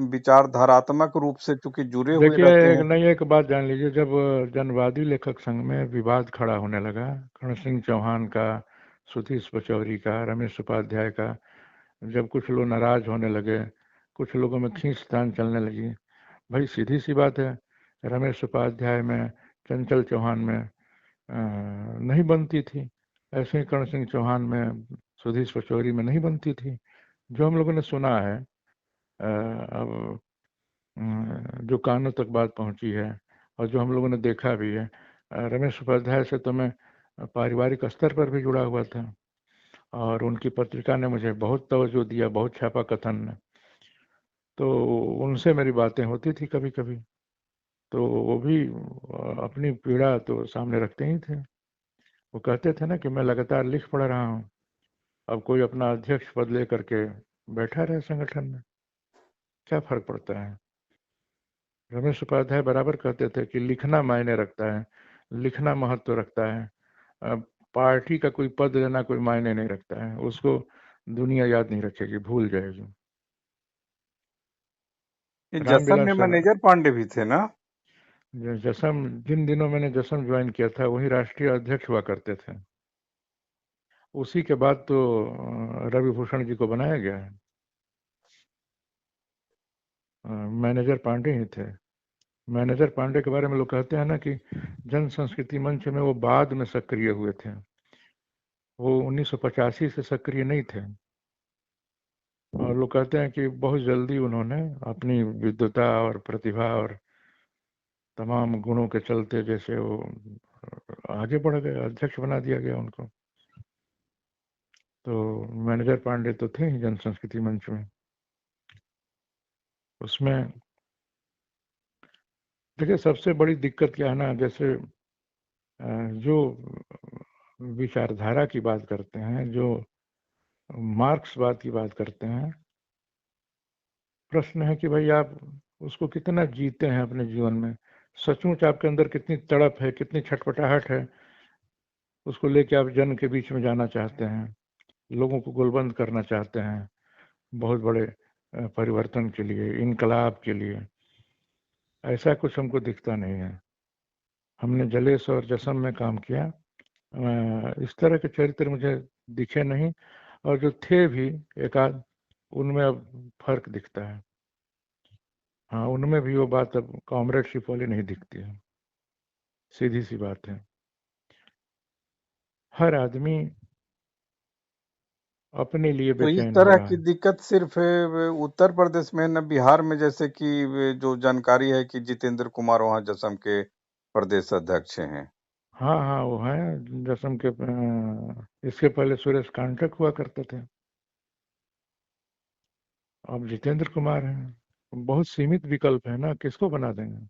विचारधारात्मक रूप से चूंकि जुड़े हुए
देखिए
रहते
एक
हैं।
नहीं, एक बात जान लीजिए, जब जनवादी लेखक संघ में विवाद खड़ा होने लगा, कर्ण सिंह चौहान का, सुधीश पचौरी का, रमेश उपाध्याय का, जब कुछ लोग नाराज होने लगे, कुछ लोगों में खींचतान चलने लगी, भाई सीधी सी बात है, रमेश उपाध्याय में, चंचल चौहान में नहीं बनती थी। ऐसे ही कर्ण सिंह चौहान में, सुधीश पचौरी में नहीं बनती थी। जो हम लोगों ने सुना है, अब जो कानों तक बात पहुंची है और जो हम लोगों ने देखा भी है, रमेश उपाध्याय से तो मैं पारिवारिक स्तर पर भी जुड़ा हुआ था और उनकी पत्रिका ने मुझे बहुत तवज्जो दिया, बहुत छापा कथन ने। तो उनसे मेरी बातें होती थी कभी कभी। तो वो भी अपनी पीड़ा तो सामने रखते ही थे। वो कहते थे ना कि मैं लगातार लिख पढ़ रहा हूँ, अब कोई अपना अध्यक्ष पद लेकर के बैठा रहे संगठन में, क्या फर्क पड़ता है। रमेश उपाध्याय बराबर कहते थे कि लिखना मायने रखता है, लिखना महत्व रखता है। अब पार्टी का कोई पद लेना कोई मायने नहीं रखता है, उसको दुनिया याद नहीं रखेगी, भूल जाएगी।
ये जसम में
रामविलास
मैनेजर पांडे भी थे ना?
जसम, जिन दिनों मैंने जसम ज्वाइन किया था वही राष्ट्रीय अध्यक्ष हुआ करते थे। उसी के बाद तो रवि भूषण जी को बनाया गया है। मैनेजर पांडे ही थे। मैनेजर पांडे के बारे में लोग कहते हैं ना कि जन संस्कृति मंच में वो बाद में सक्रिय हुए थे, वो 1985 से सक्रिय नहीं थे। और लोग कहते हैं कि बहुत जल्दी उन्होंने अपनी विद्वता और प्रतिभा और तमाम गुणों के चलते जैसे वो आगे बढ़ गए, अध्यक्ष बना दिया गया उनको। तो मैनेजर पांडे तो थे ही जन संस्कृति मंच में। उसमें देखिए सबसे बड़ी दिक्कत क्या है ना, जैसे जो विचारधारा की बात करते हैं, जो मार्क्सवाद की बात करते हैं, प्रश्न है कि भाई आप उसको कितना जीते हैं अपने जीवन में, सचमुच आपके अंदर कितनी तड़प है, कितनी छटपटाहट है, उसको लेके आप जन के बीच में जाना चाहते हैं, लोगों को गोलबंद करना चाहते हैं बहुत बड़े परिवर्तन के लिए, इनकलाब के लिए। ऐसा कुछ हमको दिखता नहीं है। हमने जलेस और जसम में काम किया, इस तरह के चरित्र मुझे दिखे नहीं, और जो थे भी एक आध, उनमें अब फर्क दिखता है। हाँ, उनमें भी वो बात अब कॉमरेडशिप वाली नहीं दिखती है, सीधी सी बात है। हर आदमी अपने लिए
तो इस
बेचैन हो
तरह
रहा
की
है।
दिक्कत सिर्फ उत्तर प्रदेश में है, न बिहार में, जैसे कि जो जानकारी है कि जितेंद्र कुमार वहाँ जसम के प्रदेश अध्यक्ष हैं।
हाँ हाँ, वो है जसम के। इसके पहले सुरेश कांटक हुआ करते थे, अब जितेंद्र कुमार हैं। बहुत सीमित विकल्प है ना, किसको बना देंगे,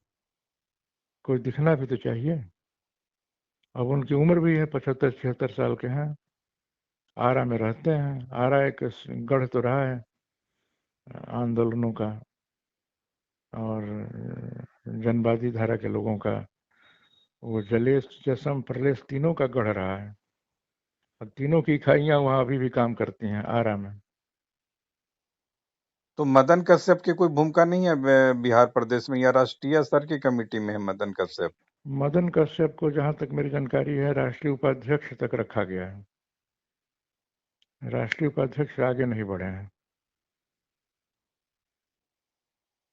कोई दिखना भी तो चाहिए। अब उनकी उम्र भी है, 75-76 साल के हैं, आरा में रहते हैं। आरा एक गढ़ तो रहा है आंदोलनों का और जनवादी धारा के लोगों का। वो जलेस जसम प्रलेस तीनों का गढ़ रहा है, और तीनों की इकाइयां वहां अभी भी काम करती हैं आरा में।
तो मदन कश्यप की कोई भूमिका नहीं है बिहार प्रदेश में, या राष्ट्रीय स्तर की कमेटी में है मदन कश्यप?
मदन कश्यप को जहां तक मेरी जानकारी है राष्ट्रीय उपाध्यक्ष तक रखा गया है, राष्ट्रीय उपाध्यक्ष से आगे नहीं बढ़े हैं।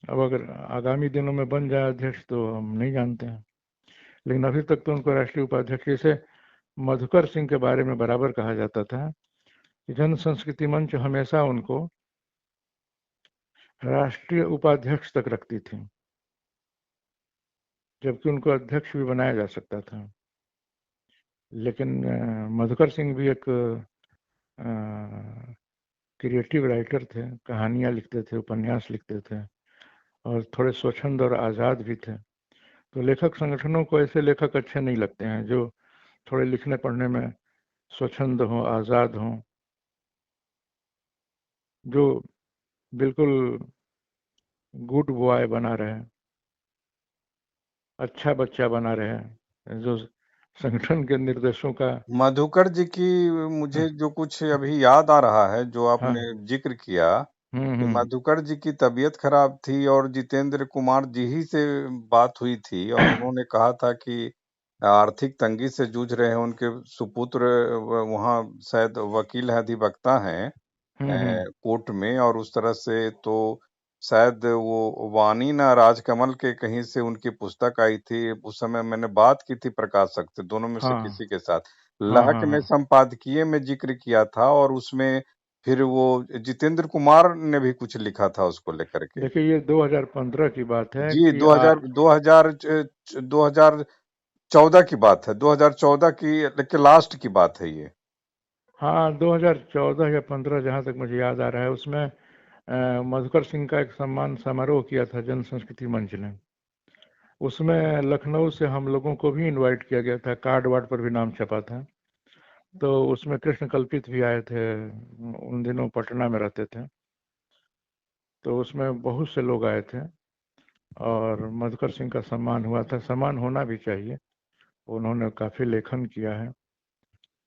अब अगर आगामी दिनों में बन जाए अध्यक्ष तो हम नहीं जानते हैं, लेकिन अभी तक तो उनको राष्ट्रीय उपाध्यक्ष, जैसे मधुकर सिंह के बारे में बराबर कहा जाता था कि जन संस्कृति मंच हमेशा उनको राष्ट्रीय उपाध्यक्ष तक रखती थी, जबकि उनको अध्यक्ष भी बनाया जा सकता था। लेकिन मधुकर सिंह भी एक क्रिएटिव राइटर थे, कहानियाँ लिखते थे, उपन्यास लिखते थे, और थोड़े स्वच्छंद और आज़ाद भी थे। तो लेखक संगठनों को ऐसे लेखक अच्छे नहीं लगते हैं जो थोड़े लिखने पढ़ने में स्वच्छंद हों, आज़ाद हों, जो बिल्कुल गुड बॉय बना रहे, अच्छा बच्चा बना रहे, जो संगठन के निर्देशों का।
मधुकर जी की मुझे जो कुछ अभी याद आ रहा है, जो आपने
हाँ।
जिक्र किया कि
हम्म।
मधुकर जी की तबीयत खराब थी और जितेंद्र कुमार जी ही से बात हुई थी, और उन्होंने कहा था कि आर्थिक तंगी से जूझ रहे हैं उनके सुपुत्र, वहाँ शायद वकील है, अधिवक्ता हैं
हम्म।
कोर्ट में, और उस तरह से तो शायद वो वाणी ना राजकमल के कहीं से उनकी पुस्तक आई थी। उस समय मैंने बात की थी प्रकाश शक से, दोनों में से
हाँ
किसी के साथ।
हाँ
लहक
हाँ
में
हाँ।
संपादकीय में जिक्र किया था, और उसमें फिर वो जितेंद्र कुमार ने भी कुछ लिखा था उसको लेकर के।
देखिए ये 2015 की बात है
जी,
कि
2014 की बात है, 2014 की लेकिन लास्ट की बात है ये।
हाँ 2014 या 15 जहाँ तक मुझे याद आ रहा है, उसमें मधुकर सिंह का एक सम्मान समारोह किया था जन संस्कृति मंच ने। उसमें लखनऊ से हम लोगों को भी इनवाइट किया गया था, कार्ड वार्ड पर भी नाम छपा था। तो उसमें कृष्ण कल्पित भी आए थे, उन दिनों पटना में रहते थे। तो उसमें बहुत से लोग आए थे और मधुकर सिंह का सम्मान हुआ था। सम्मान होना भी चाहिए, उन्होंने काफ़ी लेखन किया है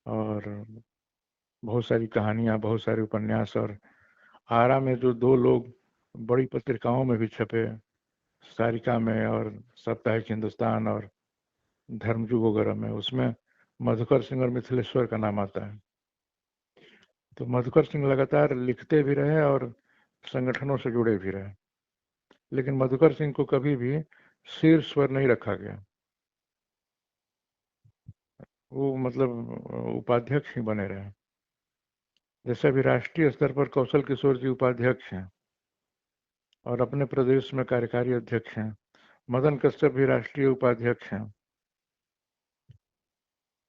और बहुत सारी कहानियाँ, बहुत सारे उपन्यास, और आरा में जो दो लोग बड़ी पत्रिकाओं में भी छपे, सारिका में और साप्ताहिक हिंदुस्तान और धर्मयुग वगैरह में, उसमें मधुकर सिंह और मिथिलेश्वर का नाम आता है। तो मधुकर सिंह लगातार लिखते भी रहे और संगठनों से जुड़े भी रहे, लेकिन मधुकर सिंह को कभी भी शीर्ष पर नहीं रखा गया। वो मतलब उपाध्यक्ष ही बने रहे। जैसे अभी राष्ट्रीय स्तर पर कौशल किशोर जी उपाध्यक्ष हैं और अपने प्रदेश में कार्यकारी अध्यक्ष हैं, मदन कश्यप भी राष्ट्रीय उपाध्यक्ष हैं।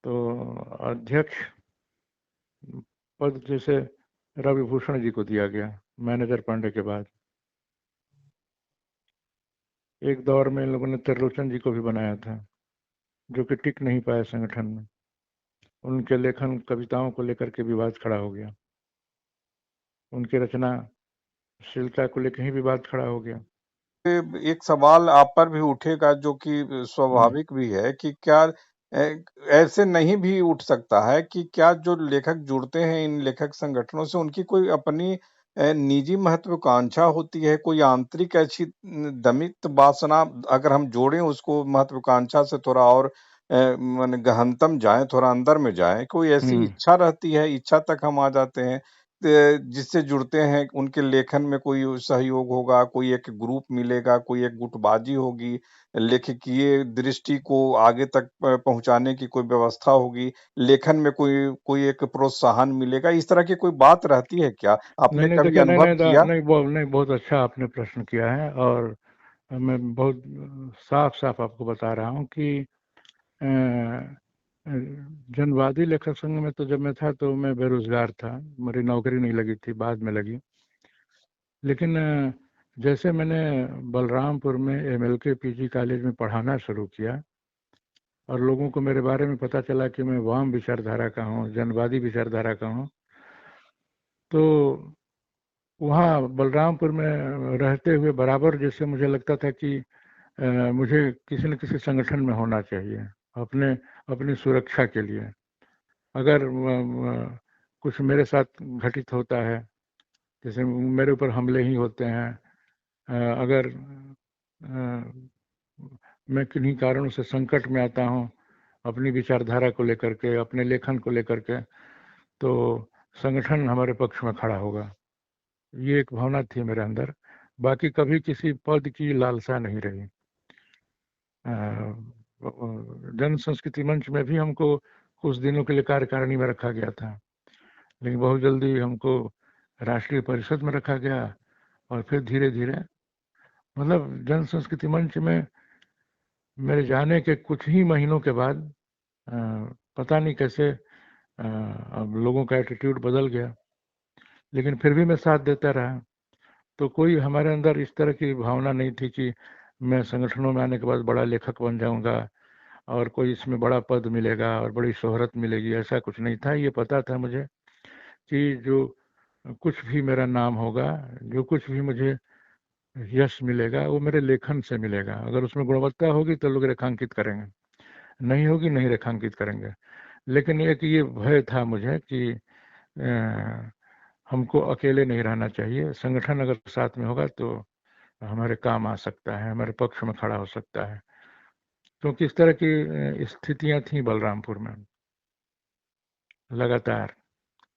तो अध्यक्ष पद जैसे रवि भूषण जी को दिया गया मैनेजर पांडे के बाद। एक दौर में इन लोगों ने त्रिलोचन जी को भी बनाया था, जो कि टिक नहीं पाए संगठन में। उनके लेखन कविताओं को लेकर के विवाद खड़ा हो गया, उनकी रचनाशीलता को लेकर ही विवाद खड़ा हो गया।
एक सवाल आप पर भी उठेगा जो कि स्वाभाविक भी है कि क्या ऐसे नहीं भी उठ सकता है कि क्या जो लेखक जुड़ते हैं इन लेखक संगठनों से उनकी कोई अपनी निजी महत्वाकांक्षा होती है, कोई आंतरिक ऐसी दमित वासना, अगर हम जोड़ें उसको महत्वाकांक्षा से थोड़ा और माने गहनतम जाएं, थोड़ा अंदर में जाएं, कोई ऐसी इच्छा रहती है, इच्छा तक हम आ जाते हैं जिससे जुड़ते हैं, उनके लेखन में कोई सहयोग होगा, कोई एक ग्रुप मिलेगा, कोई एक गुटबाजी होगी, लेखकीय दृष्टि को आगे तक पहुंचाने की कोई व्यवस्था होगी, लेखन में कोई कोई एक प्रोत्साहन मिलेगा, इस तरह की कोई बात रहती है क्या?
नहीं
आपने
नहीं
कभी
देखिए, नहीं
अनुभव
नहीं
किया?
नहीं, बहुत अच्छा आपने प्रश्न किया है। और मैं बहुत साफ साफ आपको बता रहा हूँ कि जनवादी लेखक संघ में तो जब मैं था तो मैं बेरोजगार था, मेरी नौकरी नहीं लगी थी, बाद में लगी। लेकिन जैसे मैंने बलरामपुर में MLK PG कॉलेज में पढ़ाना शुरू किया और लोगों को मेरे बारे में पता चला कि मैं वाम विचारधारा का हूँ, जनवादी विचारधारा का हूँ, तो वहाँ बलरामपुर में रहते हुए बराबर जैसे मुझे लगता था कि मुझे किसी न किसी संगठन में होना चाहिए अपने अपनी सुरक्षा के लिए। अगर कुछ मेरे साथ घटित होता है, जैसे मेरे ऊपर हमले ही होते हैं, अगर मैं किन्हीं कारणों से संकट में आता हूँ अपनी विचारधारा को लेकर के, अपने लेखन को लेकर के, तो संगठन हमारे पक्ष में खड़ा होगा। ये एक भावना थी मेरे अंदर, बाकी कभी किसी पद की लालसा नहीं रही। जन संस्कृति मंच में भी हमको कुछ दिनों के लिए कार्यकारिणी में रखा गया था, लेकिन बहुत जल्दी हमको राष्ट्रीय परिषद में रखा गया और फिर धीरे धीरे मतलब जन संस्कृति मंच में मेरे जाने के कुछ ही महीनों के बाद पता नहीं कैसे अब लोगों का एटीट्यूड बदल गया, लेकिन फिर भी मैं साथ देता रहा। तो कोई हमारे अंदर इस तरह की भावना नहीं थी कि मैं संगठनों में आने के बाद बड़ा लेखक बन जाऊंगा और कोई इसमें बड़ा पद मिलेगा और बड़ी शोहरत मिलेगी, ऐसा कुछ नहीं था। ये पता था मुझे कि जो कुछ भी मेरा नाम होगा, जो कुछ भी मुझे यश मिलेगा, वो मेरे लेखन से मिलेगा। अगर उसमें गुणवत्ता होगी तो लोग रेखांकित करेंगे, नहीं होगी नहीं रेखांकित करेंगे। लेकिन एक ये भय था मुझे कि हमको अकेले नहीं रहना चाहिए, संगठन अगर साथ में होगा तो हमारे काम आ सकता है, हमारे पक्ष में खड़ा हो सकता है। क्योंकि इस तरह की स्थितियां थी बलरामपुर में लगातार।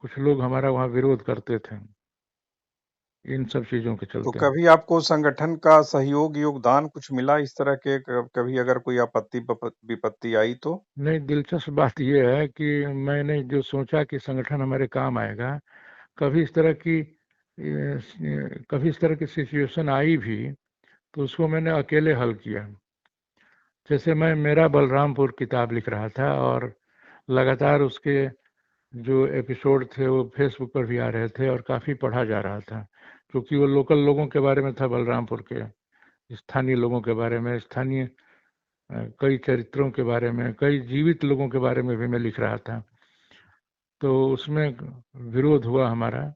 कुछ लोग हमारा वहाँ विरोध करते थे इन सब चीज़ों के
तो
चलते।
कभी आपको संगठन का सहयोग, योगदान कुछ मिला इस तरह के, कभी अगर कोई आपत्ति विपत्ति आई तो?
नहीं, दिलचस्प बात यह है कि मैंने जो सोचा कि संगठन हमारे काम आएगा, कभी इस तरह की कभी इस तरह की सिचुएशन आई भी तो उसको मैंने अकेले हल किया। जैसे मैं मेरा बलरामपुर किताब लिख रहा था और लगातार उसके जो एपिसोड थे वो फेसबुक पर भी आ रहे थे और काफ़ी पढ़ा जा रहा था, क्योंकि वो लोकल लोगों के बारे में था, बलरामपुर के स्थानीय लोगों के बारे में, स्थानीय कई चरित्रों के बारे में, कई जीवित लोगों के बारे में भी मैं लिख रहा था। तो उसमें विरोध हुआ हमारा,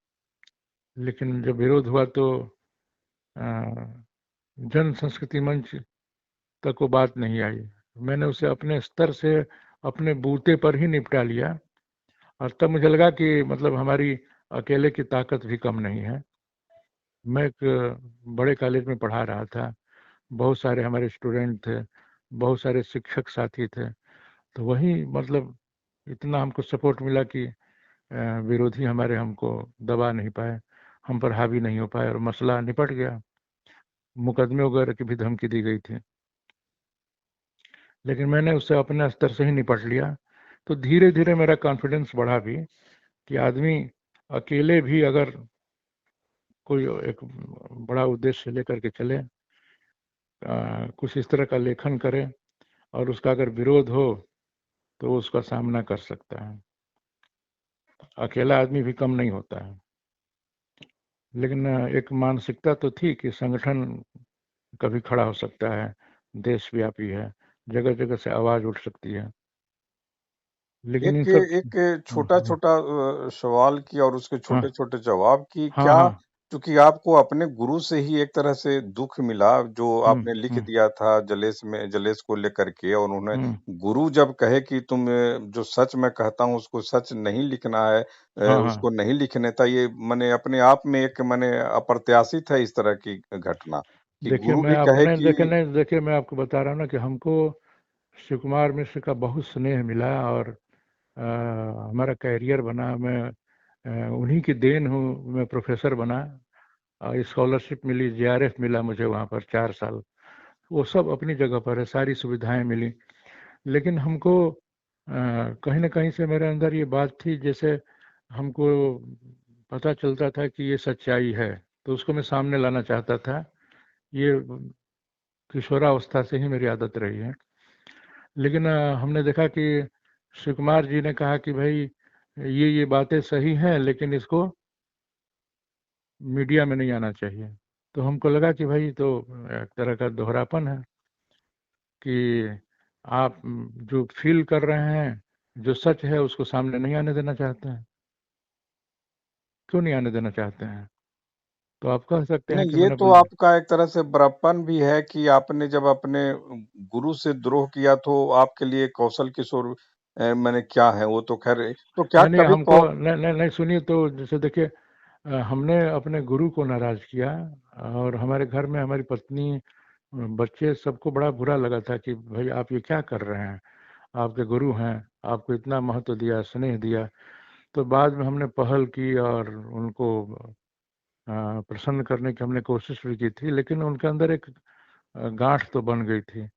लेकिन जब विरोध हुआ तो जन संस्कृति मंच तक वो बात नहीं आई। मैंने उसे अपने स्तर से, अपने बूते पर ही निपटा लिया और तब मुझे लगा कि मतलब हमारी अकेले की ताकत भी कम नहीं है। मैं एक बड़े कॉलेज में पढ़ा रहा था, बहुत सारे हमारे स्टूडेंट थे, बहुत सारे शिक्षक साथी थे, तो वही मतलब इतना हमको सपोर्ट मिला कि विरोधी हमारे हमको दबा नहीं पाए, हम पर हावी नहीं हो पाए और मसला निपट गया। मुकदमे वगैरह की भी धमकी दी गई थी, लेकिन मैंने उससे अपने स्तर से ही निपट लिया। तो धीरे धीरे मेरा कॉन्फिडेंस बढ़ा भी कि आदमी अकेले भी अगर कोई एक बड़ा उद्देश्य लेकर के चले, कुछ इस तरह का लेखन करे और उसका अगर विरोध हो तो वो उसका सामना कर सकता है। अकेला आदमी भी कम नहीं होता है। लेकिन एक मानसिकता तो थी कि संगठन कभी खड़ा हो सकता है, देशव्यापी है, जगह जगह से आवाज उठ सकती है। लेकिन इन
एक
सब
एक छोटा-छोटा सवाल की और उसके
हाँ
छोटे-छोटे जवाब की,
हाँ
क्या
हाँ
चूँकि आपको अपने गुरु से ही एक तरह से दुःख मिला, जो आपने लिख
हम्म
दिया था जलेस को लेकर के, और उन्होंने
हम्म
गुरु जब कहे कि तुम जो सच मैं कहता हूँ उसको सच नहीं लिखना है,
हाँ हाँ
उसको नहीं लिखने था, ये माने अपने आप में एक माने अप्रत्याशित है इस तरह की घटना, कि
देखिए
गुरु
मैं
भी कहे
अपने
कि
देखिए मैं आपको बता रहा हूँ ना कि हमको शिव कुमार मिश्र का बहुत स्नेह मिला और हमारा कैरियर बना। मैं उन्हीं की देन हूँ, मैं प्रोफेसर बना, स्कॉलरशिप मिली, जेआरएफ मिला मुझे वहाँ पर 4 साल। वो सब अपनी जगह पर है, सारी सुविधाएं मिली। लेकिन हमको कहीं ना कहीं से मेरे अंदर ये बात थी, जैसे हमको पता चलता था कि ये सच्चाई है तो उसको मैं सामने लाना चाहता था। ये किशोरावस्था से ही मेरी आदत रही है। लेकिन हमने देखा कि शिव कुमार जी ने कहा कि भाई ये बातें सही हैं लेकिन इसको मीडिया में नहीं आना चाहिए। तो हमको लगा कि भाई तो एक तरह का दोहरापन है कि आप जो फील कर रहे हैं, जो सच है उसको सामने नहीं आने देना चाहते हैं। क्यों नहीं आने देना चाहते हैं? तो आप कह सकते हैं
नहीं,
कि
ये
मैंने
तो आपका एक तरह से बड़प्पन भी है कि आपने जब अपने गुरु से द्रोह किया तो आपके लिए कौशल किशोर माने क्या है, वो तो खैर, तो क्या
नहीं नहीं
कभी
हमको नहीं नहीं नहीं सुनिए, तो जैसे देखिए हमने अपने गुरु को नाराज किया और हमारे घर में हमारी पत्नी, बच्चे, सबको बड़ा बुरा लगा था कि भाई आप ये क्या कर रहे हैं, आपके गुरु हैं, आपको इतना महत्व दिया, स्नेह दिया। तो बाद में हमने पहल की और उनको प्रसन्न करने की हमने कोशिश भी की थी, लेकिन उनके अंदर एक गांठ तो बन गई थी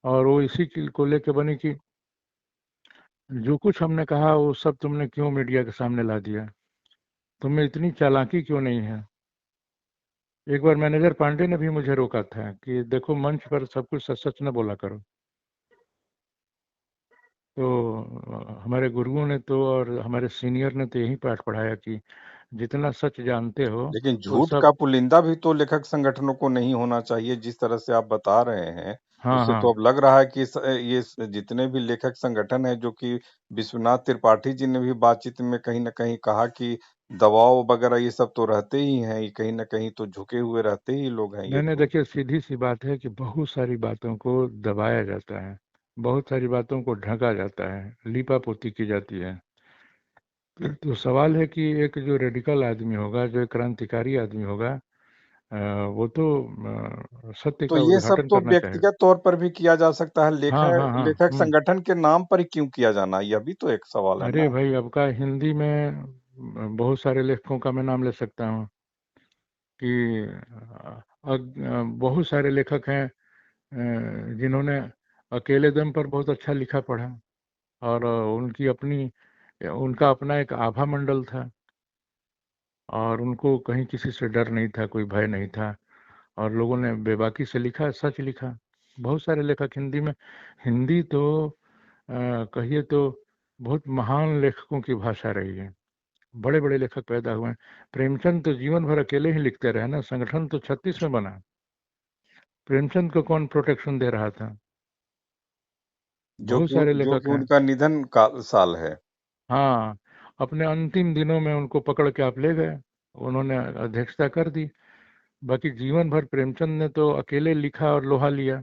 और वो इसी को लेके बनी कि जो कुछ हमने कहा वो सब तुमने क्यों मीडिया के सामने ला दिया, तुम में इतनी चालाकी क्यों नहीं है। एक बार मैनेजर पांडे ने भी मुझे रोका था कि देखो मंच पर सब कुछ सच सच न बोला करो। तो हमारे गुरुओं ने तो और हमारे सीनियर ने तो यही पाठ पढ़ाया कि जितना सच जानते हो
लेकिन
वो
झूठ
सब।
का पुलिंदा भी तो लेखक संगठनों को नहीं होना चाहिए, जिस तरह से आप बता रहे हैं,
हाँ
उससे
हाँ
तो अब लग रहा है कि जितने भी लेखक संगठन हैं, जो कि विश्वनाथ त्रिपाठी जी ने भी बातचीत में कहीं न कहीं कहा कि दबाव वगैरह ये सब तो रहते ही हैं, ये कहीं न कहीं तो झुके हुए रहते ही लोग हैं ये
मैंने
तो।
देखिए सीधी सी बात है कि बहुत सारी बातों को दबाया जाता है, बहुत सारी बातों को ढका जाता है, लीपा पोती की जाती है। तो सवाल है कि एक जो रेडिकल आदमी होगा, जो एक क्रांतिकारी आदमी होगा, अ, वो तो सत्य
तो
का
ये सब
उद्घाटन
तो
करना चाहेगा।
व्यक्तिगत तौर पर भी किया जा सकता है,
हाँ हाँ हाँ
लेखक संगठन के नाम पर ही क्यों किया जाना? यह भी तो एक सवाल है
अरे
ना।
भाई अब का हिंदी में बहुत सारे लेखकों का मैं नाम ले सकता हूँ कि बहुत सारे लेखक हैं जिन्होंने अकेले दम पर बहुत अच्छा लिखा पढ़ा और उनका अपना एक आभा मंडल था और उनको कहीं किसी से डर नहीं था, कोई भय नहीं था और लोगों ने बेबाकी से लिखा, सच लिखा। बहुत सारे लेखक हिंदी में, हिंदी तो कहिए तो बहुत महान लेखकों की भाषा रही है, बड़े बड़े लेखक पैदा हुए हैं। प्रेमचंद तो जीवन भर अकेले ही लिखते रहे ना, संगठन तो 36 में बना। प्रेमचंद को कौन प्रोटेक्शन दे रहा था? बहुत सारे
जो
लेखक
कि
हैं।
उनका निधन का साल है।
हाँ, अपने अंतिम दिनों में उनको पकड़ के आप ले गए, उन्होंने अध्यक्षता कर दी। बाकी जीवन भर प्रेमचंद ने तो अकेले लिखा और लोहा लिया,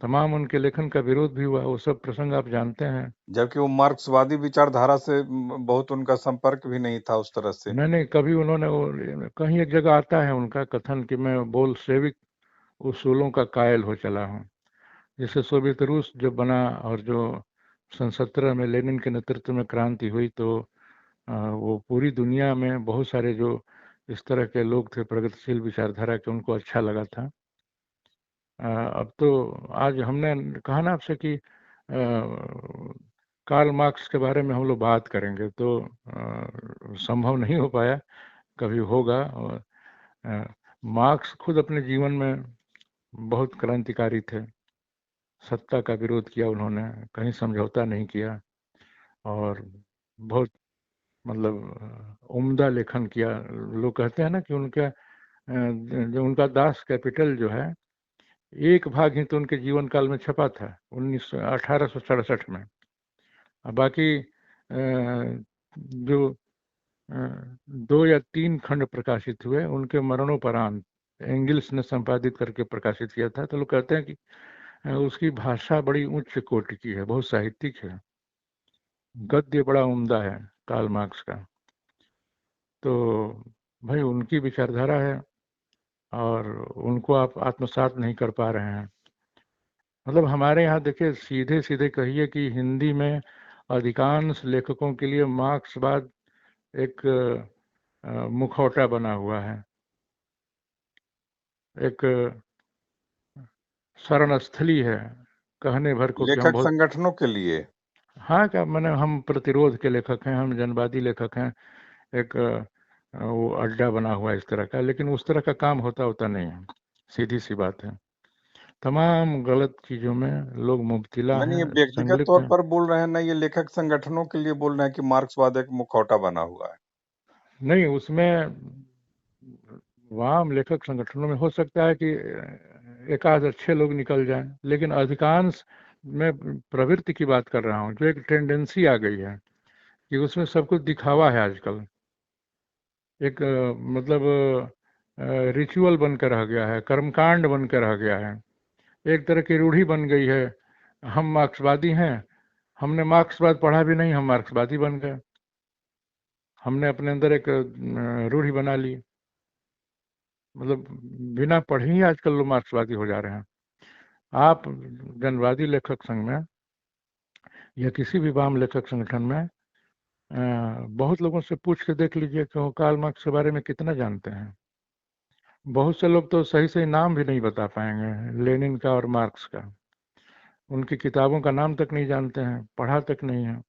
तमाम उनके लेखन का विरोध भी हुआ, वो सब प्रसंग आप जानते हैं।
जबकि वो मार्क्सवादी विचारधारा से बहुत उनका संपर्क भी नहीं था उस तरह से।
नहीं कभी उन्होंने कहीं एक जगह आता है उनका कथन कि मैं बोल्शेविक उसूलों का कायल हो चला हूँ। जैसे सोवियत रूस जब बना और जो सन 17 में लेनिन के नेतृत्व में क्रांति हुई, तो वो पूरी दुनिया में बहुत सारे जो इस तरह के लोग थे प्रगतिशील विचारधारा के, उनको अच्छा लगा था। अब तो आज हमने कहा ना आपसे कि कार्ल मार्क्स के बारे में हम लोग बात करेंगे तो संभव नहीं हो पाया, कभी होगा। और मार्क्स खुद अपने जीवन में बहुत क्रांतिकारी थे। सत्ता का विरोध किया उन्होंने, कहीं समझौता नहीं किया, और बहुत मतलब उम्दा लेखन किया। लोग कहते हैं ना कि उनका जो उनका दास कैपिटल जो है, एक भाग ही तो उनके जीवन काल में छपा था 1867 में। बाकी जो 2 या 3 खंड प्रकाशित हुए उनके मरणोपरांत, एंगिल्स ने संपादित करके प्रकाशित किया था। तो लोग कहते हैं कि उसकी भाषा बड़ी उच्च कोटि की है, बहुत साहित्यिक है, गद्य बड़ा उम्दा है कार्ल मार्क्स का। तो भाई उनकी विचारधारा है और उनको आप आत्मसात नहीं कर पा रहे हैं। मतलब हमारे यहाँ देखिए, सीधे सीधे कहिए कि हिंदी में अधिकांश लेखकों के लिए मार्क्सवाद एक मुखौटा बना हुआ है, एक शरणस्थली है कहने भर को कि हम
लेखक
बहुत।
संगठनों के लिए।
हाँ, क्या मैंने, हम प्रतिरोध के लेखक हैं, हम जनवादी लेखक हैं, एक वो अड्डा बना हुआ है इस तरह का, लेकिन उस तरह का काम होता नहीं है। सीधी सी बात है, तमाम गलत चीज़ों में लोग मुब्तिला
नहीं,
हैं,
ये व्यक्तिगत
संलिप्त
तौर
हैं।
पर बोल रहे हैं ना, ये लेखक संगठनों के लिए बोल रहे हैं कि मार्क्सवाद एक मुखौटा बना हुआ है।
नहीं, उसमें वाम लेखक संगठनों में हो सकता है कि एक आध अच्छे लोग निकल जाएं, लेकिन अधिकांश, मैं प्रवृत्ति की बात कर रहा हूँ, जो एक टेंडेंसी आ गई है कि उसमें सब कुछ दिखावा है आजकल। एक मतलब रिचुअल बनकर रह गया है, कर्मकांड बनकर रह गया है, एक तरह की रूढ़ी बन गई है। हम मार्क्सवादी हैं, हमने मार्क्सवाद पढ़ा भी नहीं, हम मार्क्सवादी बन गए। हमने अपने अंदर एक रूढ़ी बना ली, मतलब बिना पढ़े ही आजकल लोग मार्क्सवादी हो जा रहे हैं। आप जनवादी लेखक संघ में या किसी भी वाम लेखक संगठन में बहुत लोगों से पूछ के देख लीजिए कि वो कार्ल मार्क्स के बारे में कितना जानते हैं। बहुत से लोग तो सही सही नाम भी नहीं बता पाएंगे, लेनिन का और मार्क्स का। उनकी किताबों का नाम तक नहीं जानते हैं, पढ़ा तक नहीं है।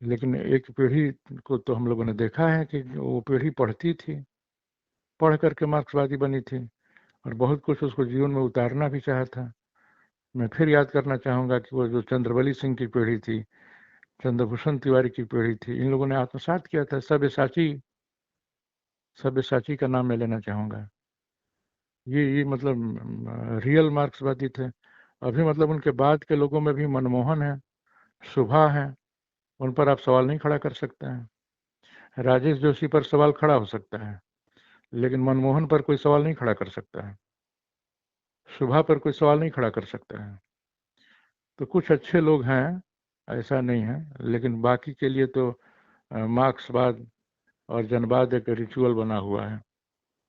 लेकिन एक पीढ़ी को तो हम लोगों ने देखा है कि वो पीढ़ी पढ़ती थी, पढ़ करके मार्क्सवादी बनी थी, और बहुत कुछ उसको जीवन में उतारना भी चाहा था। मैं फिर याद करना चाहूँगा कि वो जो चंद्रवली सिंह की पीढ़ी थी, चंद्रभूषण तिवारी की पीढ़ी थी, इन लोगों ने आत्मसात किया था। सब्यसाची का नाम मैं लेना चाहूँगा। ये मतलब रियल मार्क्सवादी थे। अभी मतलब उनके बाद के लोगों में भी मनमोहन है, शुभा है, उन पर आप सवाल नहीं खड़ा कर सकते हैं। राजेश जोशी पर सवाल खड़ा हो सकता है, लेकिन मनमोहन पर कोई सवाल नहीं खड़ा कर सकता है, शुभा पर कोई सवाल नहीं खड़ा कर सकता है। तो कुछ अच्छे लोग हैं, ऐसा नहीं है, लेकिन बाकी के लिए तो मार्क्सवाद और जनवाद एक रिचुअल बना हुआ है,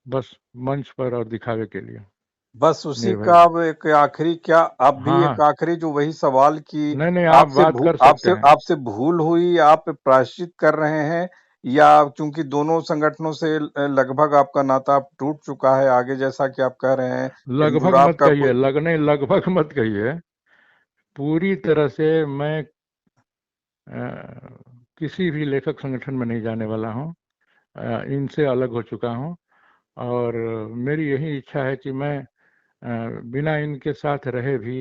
बस मंच पर और दिखावे के लिए।
बस उसी
निर्भय।
का अब एक आखिरी, क्या अब भी
हाँ,
एक
हाँ।
आखिरी जो वही सवाल की
नहीं, नहीं, आप
आपसे
बात
भू
कर सकते
आपसे
हैं।
आपसे भूल हुई, आप प्रायश्चित कर रहे हैं, या चूंकि दोनों संगठनों से लगभग आपका नाता अब टूट चुका है, आगे जैसा कि आप कह रहे हैं एक
लगभग
जुड़ाव
मत
का
कहिए,
कोई।
लगने लगभग मत कहिए। पूरी तरह से मैं किसी भी लेखक संगठन में नहीं जाने वाला हूँ, इनसे अलग हो चुका हूँ। और मेरी यही इच्छा है कि मैं बिना इनके साथ रहे भी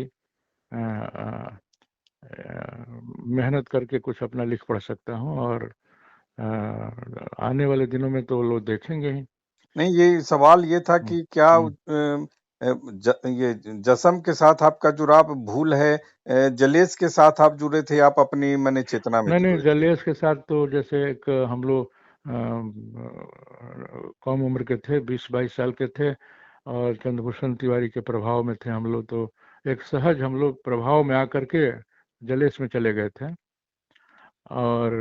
मेहनत करके कुछ अपना लिख पढ़ सकता हूँ, और आने वाले दिनों में तो लोग देखेंगे ही।
नहीं, ये सवाल ये था
हम्म,
कि क्या
हम्म।
ये जसम के साथ आपका जुड़ाव भूल है, जलेस के साथ आप जुड़े थे, आप अपनी मने चेतना में
नहीं, नहीं,
जुड़े थे।
जलेस के साथ तो जैसे एक हम लोग कम उम्र के थे, 20-22 साल के थे, और चंद्रभूषण तिवारी के प्रभाव में थे हम लोग। तो एक सहज हम लोग प्रभाव में आकर के जलेस में चले गए थे। और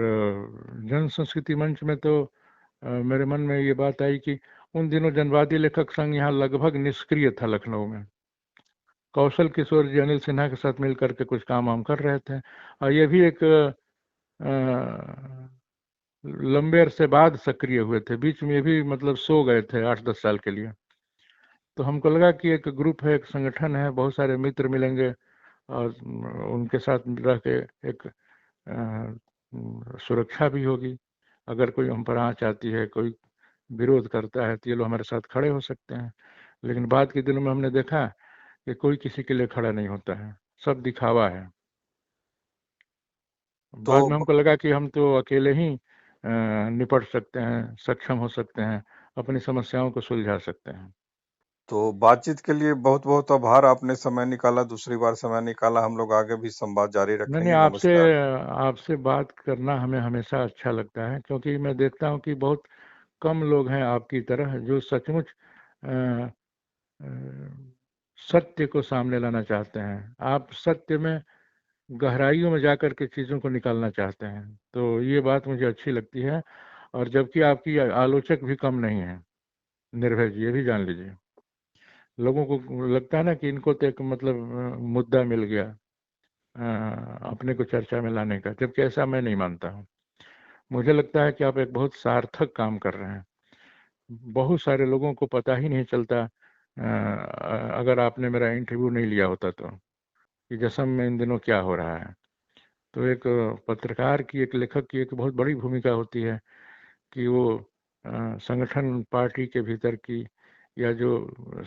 जन संस्कृति मंच में तो मेरे मन में ये बात आई कि उन दिनों जनवादी लेखक संघ यहाँ लगभग निष्क्रिय था लखनऊ में। कौशल किशोर जी अनिल सिन्हा के साथ मिल करके कुछ काम हम कर रहे थे, और ये भी एक लंबे अरसे बाद सक्रिय हुए थे। बीच में भी मतलब सो गए थे 8-10 साल के लिए। तो हमको लगा कि एक ग्रुप है, एक संगठन है, बहुत सारे मित्र मिलेंगे, और उनके साथ रह के एक सुरक्षा भी होगी। अगर कोई हम पर आँच आती है, कोई विरोध करता है, तो ये लोग हमारे साथ खड़े हो सकते हैं। लेकिन बाद के दिनों में हमने देखा कि कोई किसी के लिए खड़ा नहीं होता है, सब दिखावा है।
तो
बाद में हमको लगा कि हम तो अकेले ही निपट सकते हैं, सक्षम हो सकते हैं, अपनी समस्याओं को सुलझा सकते हैं।
तो बातचीत के लिए बहुत बहुत आभार, आपने समय निकाला, दूसरी बार समय निकाला। हम लोग आगे भी संवाद जारी
नहीं,
रखेंगे।
आपसे
नमस्कार।
आपसे बात करना हमें हमेशा अच्छा लगता है, क्योंकि मैं देखता हूँ कि बहुत कम लोग हैं आपकी तरह जो सचमुच अ, अ, सत्य को सामने लाना चाहते हैं। आप सत्य में गहराइयों में जाकर के चीज़ों को निकालना चाहते हैं, तो ये बात मुझे अच्छी लगती है। और जबकि आपकी आलोचक भी कम नहीं है, निर्भय जी, ये भी जान लीजिए। लोगों को लगता है ना कि इनको तो एक मतलब मुद्दा मिल गया अपने को चर्चा में लाने का, जबकि ऐसा मैं नहीं मानता हूँ। मुझे लगता है कि आप एक बहुत सार्थक काम कर रहे हैं। बहुत सारे लोगों को पता ही नहीं चलता अगर आपने मेरा इंटरव्यू नहीं लिया होता तो, कि जसम में इन दिनों क्या हो रहा है। तो एक पत्रकार की, एक लेखक की एक बहुत बड़ी भूमिका होती है कि वो संगठन, पार्टी के भीतर की या जो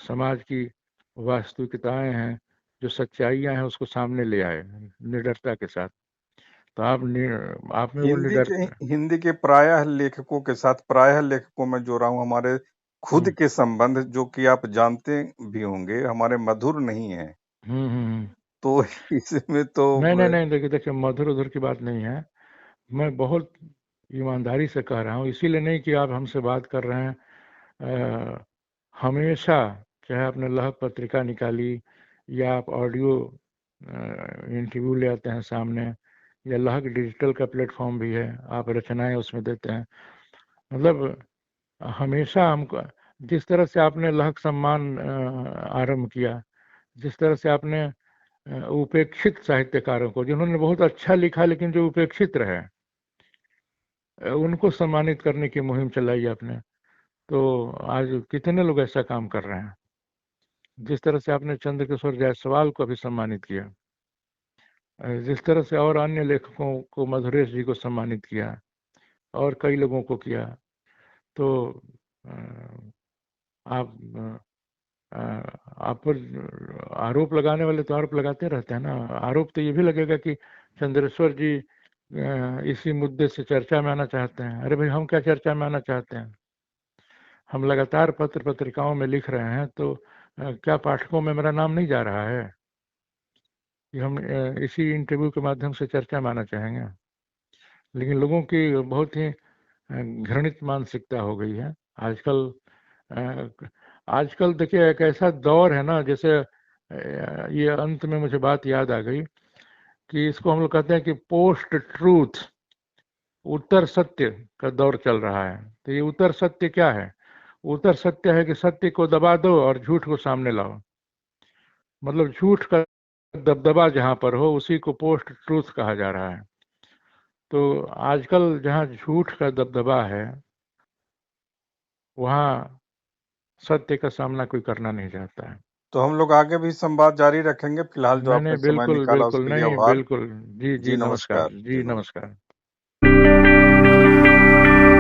समाज की वास्तविकताएं हैं, जो सच्चाइयां हैं, उसको सामने ले आए निडरता के साथ। तो आप में वो
हिंदी के
निडरता।
हिंदी के प्रायः लेखकों के साथ, प्रायः लेखकों में जो रहा हूँ, हमारे खुद
हम्म
के संबंध, जो कि आप जानते भी होंगे, हमारे मधुर नहीं है।
हम्म।
तो इसमें तो
नहीं नहीं नहीं, देखिए देखिए, मधुर उधर की बात नहीं है। मैं बहुत ईमानदारी से कह रहा हूँ, इसीलिए नहीं कि आप हमसे बात कर रहे हैं। अ, हमेशा, चाहे आपने लहक पत्रिका निकाली या आप ऑडियो इंटरव्यू ले आते हैं सामने, या लहक डिजिटल का प्लेटफॉर्म भी है, आप रचनाएं उसमें देते हैं, मतलब हमेशा हमको, जिस तरह से आपने लहक सम्मान आरंभ किया, जिस तरह से आपने उपेक्षित साहित्यकारों को, जिन्होंने बहुत अच्छा लिखा लेकिन जो उपेक्षित रहे, उनको सम्मानित करने की मुहिम चलाई आपने, तो आज कितने लोग ऐसा काम कर रहे हैं। जिस तरह से आपने चंद्रकिशोर जायसवाल को भी सम्मानित किया, जिस तरह से और अन्य लेखकों को, मधुरेश जी को सम्मानित किया, और कई लोगों को किया, तो आप आप पर आरोप लगाने वाले तो आरोप लगाते रहते हैं ना। आरोप तो ये भी लगेगा कि चंद्रेश्वर जी इसी मुद्दे से चर्चा में आना चाहते हैं। अरे भाई, हम क्या चर्चा में आना चाहते हैं? हम लगातार पत्र पत्रिकाओं में लिख रहे हैं, तो क्या पाठकों में मेरा नाम नहीं जा रहा है कि हम इसी इंटरव्यू के माध्यम से चर्चा में आना चाहेंगे? लेकिन लोगों की बहुत ही घृणित मानसिकता हो गई है आजकल। आजकल देखिए, एक ऐसा दौर है ना, जैसे ये अंत में मुझे बात याद आ गई कि इसको हम लोग कहते हैं कि पोस्ट ट्रूथ, उत्तर सत्य का दौर चल रहा है। तो ये उत्तर सत्य क्या है? उत्तर सत्य है कि सत्य को दबा दो और झूठ को सामने लाओ। मतलब झूठ का दबदबा जहां पर हो, उसी को पोस्ट ट्रूथ कहा जा रहा है। तो आजकल जहां झूठ का दबदबा है, वहां सत्य का सामना कोई करना नहीं चाहता है।
तो हम लोग आगे भी संवाद जारी रखेंगे। फिलहाल जो
नहीं
आपने
नहीं,
समय
बिल्कुल
निकाला
बिल्कुल
उसके लिए
नहीं,
आभार।
बिल्कुल। जी
जी
जी, नमस्कार
नमस्कार।
जी,
जी नमस्कार।
नमस्कार।